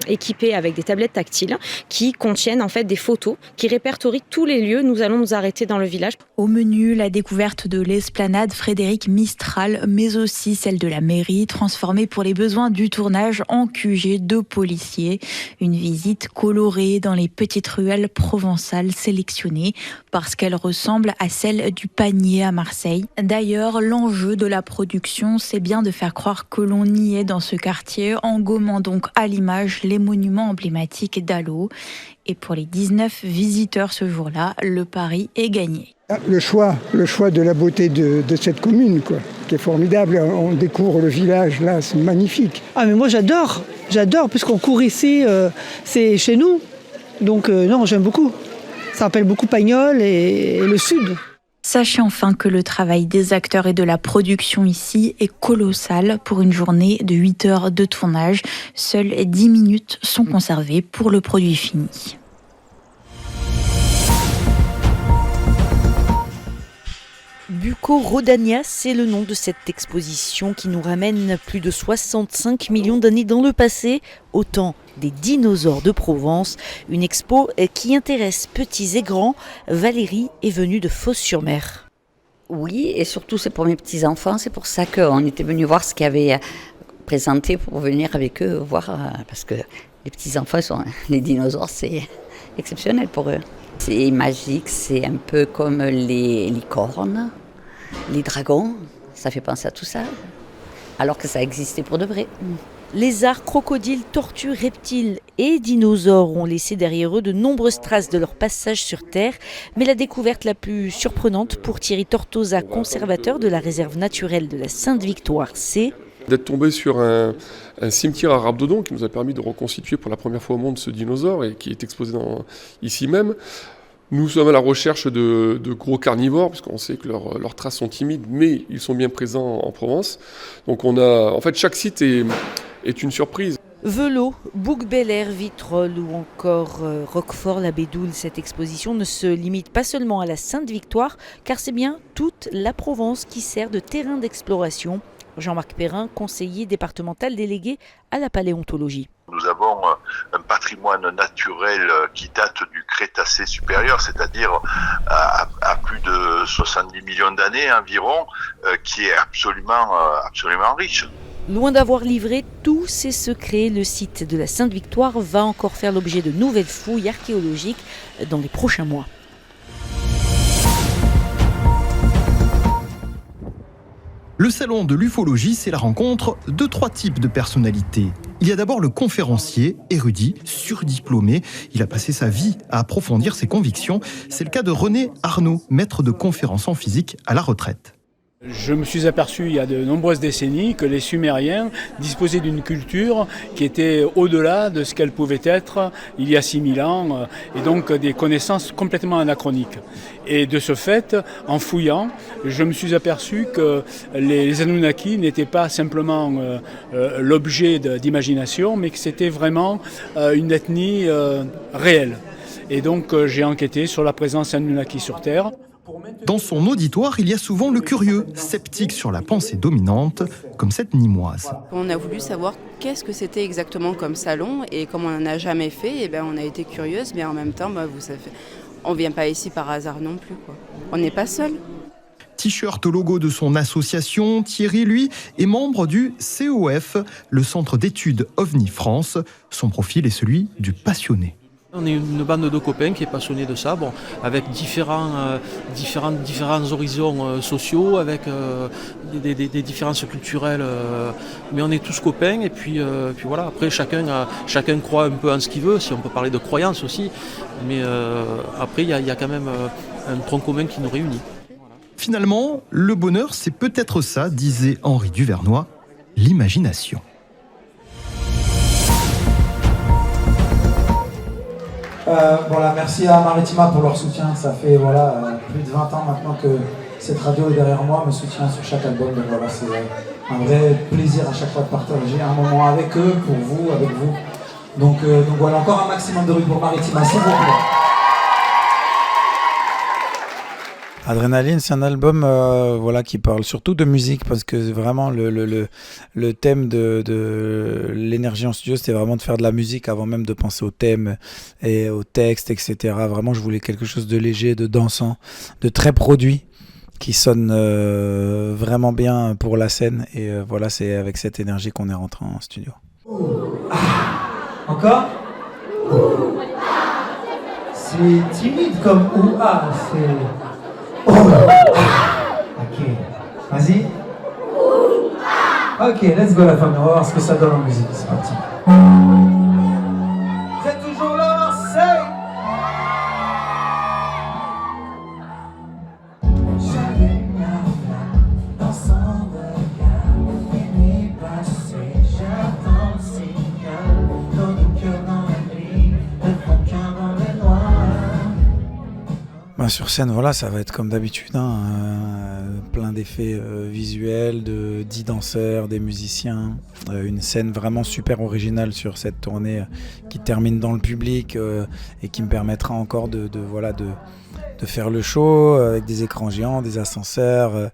équipés avec des tablettes tactiles qui contiennent en fait des photos qui répertorient tous les lieux. Nous allons nous arrêter dans le village. Au menu, la découverte de l'esplanade Frédéric Mistral, mais aussi celle de la mairie, transformée pour les besoins du tournage en QG de policiers. Une visite colorée dans les petites ruelles provençales sélectionnées parce qu'elles ressemblent à celles du Panier à Marseille. D'ailleurs, l'enjeu de la production, c'est bien de faire croire que l'on y est dans ce quartier en gommant donc à l'image les monuments emblématiques d'Allo. Et pour les 19 visiteurs ce jour-là, le pari est gagné. Le choix de la beauté de cette commune, quoi, qui est formidable. On découvre le village, là, c'est magnifique. Ah mais moi j'adore, puisqu'on court ici, c'est chez nous. Donc non, j'aime beaucoup. Ça rappelle beaucoup Pagnol et le sud. Sachez enfin que le travail des acteurs et de la production ici est colossal. Pour une journée de 8 heures de tournage, seules 10 minutes sont conservées pour le produit fini. Buco-Rodania, c'est le nom de cette exposition qui nous ramène plus de 65 millions d'années dans le passé, au temps des dinosaures de Provence. Une expo qui intéresse petits et grands. Valérie est venue de Fos-sur-Mer. Oui, et surtout c'est pour mes petits-enfants, c'est pour ça qu'on était venu voir ce qu'il y avait présenté pour venir avec eux voir, parce que les petits-enfants, les dinosaures, c'est exceptionnel pour eux. C'est magique, c'est un peu comme les licornes, les dragons, ça fait penser à tout ça, alors que ça existait pour de vrai. Lézards, crocodiles, tortues, reptiles et dinosaures ont laissé derrière eux de nombreuses traces de leur passage sur Terre, mais la découverte la plus surprenante pour Thierry Tortosa, conservateur de la réserve naturelle de la Sainte-Victoire, c'est d'être tombé sur un cimetière à Rabdodon qui nous a permis de reconstituer pour la première fois au monde ce dinosaure et qui est exposé ici même. Nous sommes à la recherche de gros carnivores, parce qu'on sait que leurs traces sont timides, mais ils sont bien présents en Provence. Donc chaque site est une surprise. Velot, Bouc-Bel-Air, Vitrolles ou encore Roquefort-la-Bédoule, cette exposition ne se limite pas seulement à la Sainte-Victoire, car c'est bien toute la Provence qui sert de terrain d'exploration. Jean-Marc Perrin, conseiller départemental délégué à la paléontologie. Nous avons un patrimoine naturel qui date du Crétacé supérieur, c'est-à-dire à plus de 70 millions d'années environ, qui est absolument riche. Loin d'avoir livré tous ses secrets, le site de la Sainte-Victoire va encore faire l'objet de nouvelles fouilles archéologiques dans les prochains mois. Le salon de l'ufologie, c'est la rencontre de 3 types de personnalités. Il y a d'abord le conférencier, érudit, surdiplômé. Il a passé sa vie à approfondir ses convictions. C'est le cas de René Arnaud, maître de conférences en physique à la retraite. Je me suis aperçu il y a de nombreuses décennies que les Sumériens disposaient d'une culture qui était au-delà de ce qu'elle pouvait être il y a 6000 ans, et donc des connaissances complètement anachroniques. Et de ce fait, en fouillant, je me suis aperçu que les Anunnaki n'étaient pas simplement l'objet d'imagination, mais que c'était vraiment une ethnie réelle. Et donc j'ai enquêté sur la présence Anunnaki sur Terre. Dans son auditoire, il y a souvent le curieux, sceptique sur la pensée dominante, comme cette Nîmoise. On a voulu savoir qu'est-ce que c'était exactement comme salon, et comme on n'en a jamais fait, on a été curieuse, mais en même temps, vous savez, on ne vient pas ici par hasard non plus, quoi. On n'est pas seul. T-shirt au logo de son association, Thierry, lui, est membre du COF, le Centre d'études OVNI France. Son profil est celui du passionné. On est une bande de copains qui est passionnée de ça, avec différents horizons sociaux, avec des différences culturelles, mais on est tous copains, et puis voilà. Après chacun croit un peu en ce qu'il veut, si on peut parler de croyance aussi, mais après il y a quand même un tronc commun qui nous réunit. Finalement, le bonheur, c'est peut-être ça, disait Henri Duvernois, l'imagination. Merci à Maritima pour leur soutien. Ça fait plus de 20 ans maintenant que cette radio est derrière moi, me soutient sur chaque album. Donc c'est un vrai plaisir à chaque fois de partager un moment avec eux, pour vous, avec vous. Donc encore un maximum de bruit pour Maritima, s'il vous plaît. Adrénaline, c'est un album qui parle surtout de musique, parce que vraiment le thème de l'énergie en studio, c'était vraiment de faire de la musique avant même de penser au thème et au texte, etc. Vraiment, je voulais quelque chose de léger, de dansant, de très produit, qui sonne vraiment bien pour la scène. Et c'est avec cette énergie qu'on est rentré en studio. Encore C'est timide comme ouah, c'est... Ok, vas-y. Ok, let's go la famille, on va voir ce que ça donne en musique, c'est parti. Vous êtes toujours là, sur scène, voilà, ça va être comme d'habitude, plein d'effets visuels, 10 danseurs, des musiciens, une scène vraiment super originale sur cette tournée qui termine dans le public et qui me permettra encore de faire le show avec des écrans géants, des ascenseurs,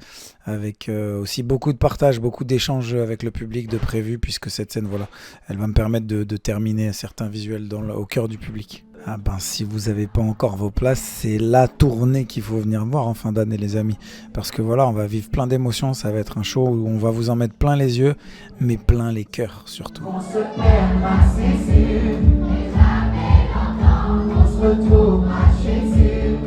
avec aussi beaucoup de partage, beaucoup d'échanges avec le public de prévu, puisque cette scène, voilà, elle va me permettre de terminer certains visuels au cœur du public. Ah ben, si vous n'avez pas encore vos places, c'est la tournée qu'il faut venir voir en fin d'année, les amis. Parce que voilà, on va vivre plein d'émotions, ça va être un show où on va vous en mettre plein les yeux, mais plein les cœurs surtout. On se perdra, c'est sûr, mais jamais longtemps, on se retrouvera chez eux.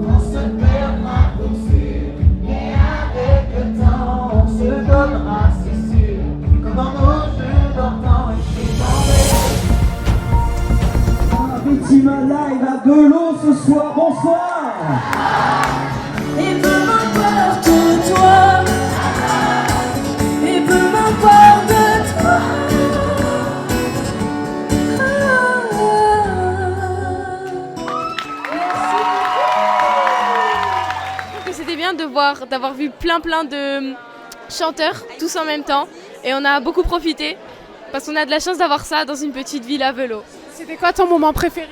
On se perdra pour sûr, et avec le temps, on se donnera, c'est sûr, comme dans nos jeux d'antan et chez Maritima Live à Delon ce soir, bonsoir. Et peu m'importe toi, et peu m'importe toi. C'était bien d'avoir vu plein de chanteurs tous en même temps et on a beaucoup profité parce qu'on a de la chance d'avoir ça dans une petite ville à Velo. C'était quoi ton moment préféré?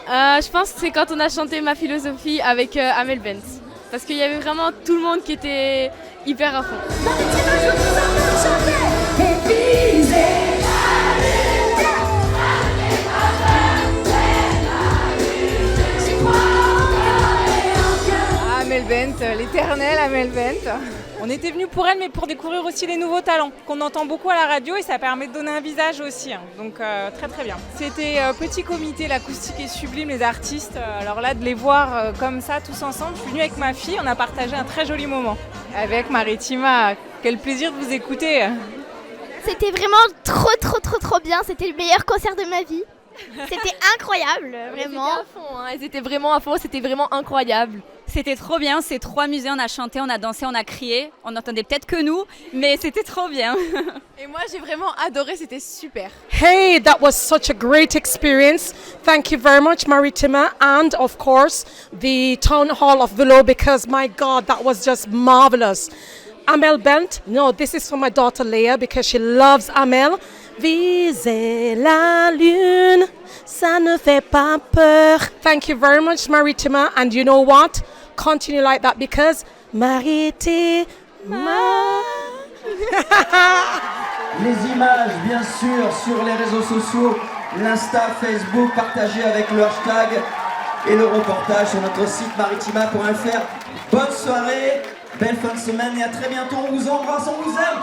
Je pense que c'est quand on a chanté Ma philosophie avec Amel Bent parce qu'il y avait vraiment tout le monde qui était hyper à fond. Amel Bent, l'éternelle Amel Bent. On était venus pour elle, mais pour découvrir aussi les nouveaux talents qu'on entend beaucoup à la radio et ça permet de donner un visage aussi. Donc très très bien. C'était petit comité, l'acoustique est sublime, les artistes. Alors là, de les voir comme ça tous ensemble, je suis venue avec ma fille, on a partagé un très joli moment. Avec Maritima, quel plaisir de vous écouter. C'était vraiment trop bien, c'était le meilleur concert de ma vie. C'était incroyable, vraiment. Elles étaient vraiment à fond, c'était vraiment incroyable. C'était trop bien, c'est trop amusé, on a chanté, on a dansé, on a crié. On n'entendait peut-être que nous, mais c'était trop bien. Et moi j'ai vraiment adoré, c'était super. Hey, that was such a great experience. Thank you very much, Maritima, and of course the Town Hall of Velo, because my God, that was just marvelous. Amel Bent, no, this is for my daughter Leah because she loves Amel. Viser la lune, ça ne fait pas peur. Thank you very much, Maritima, and you know what? Continue like that because Maritima. Les images, bien sûr, sur les réseaux sociaux, l'Insta, Facebook, partagez avec le hashtag et le reportage sur notre site maritima.fr. Bonne soirée, belle fin de semaine et à très bientôt. On vous embrasse, on vous aime.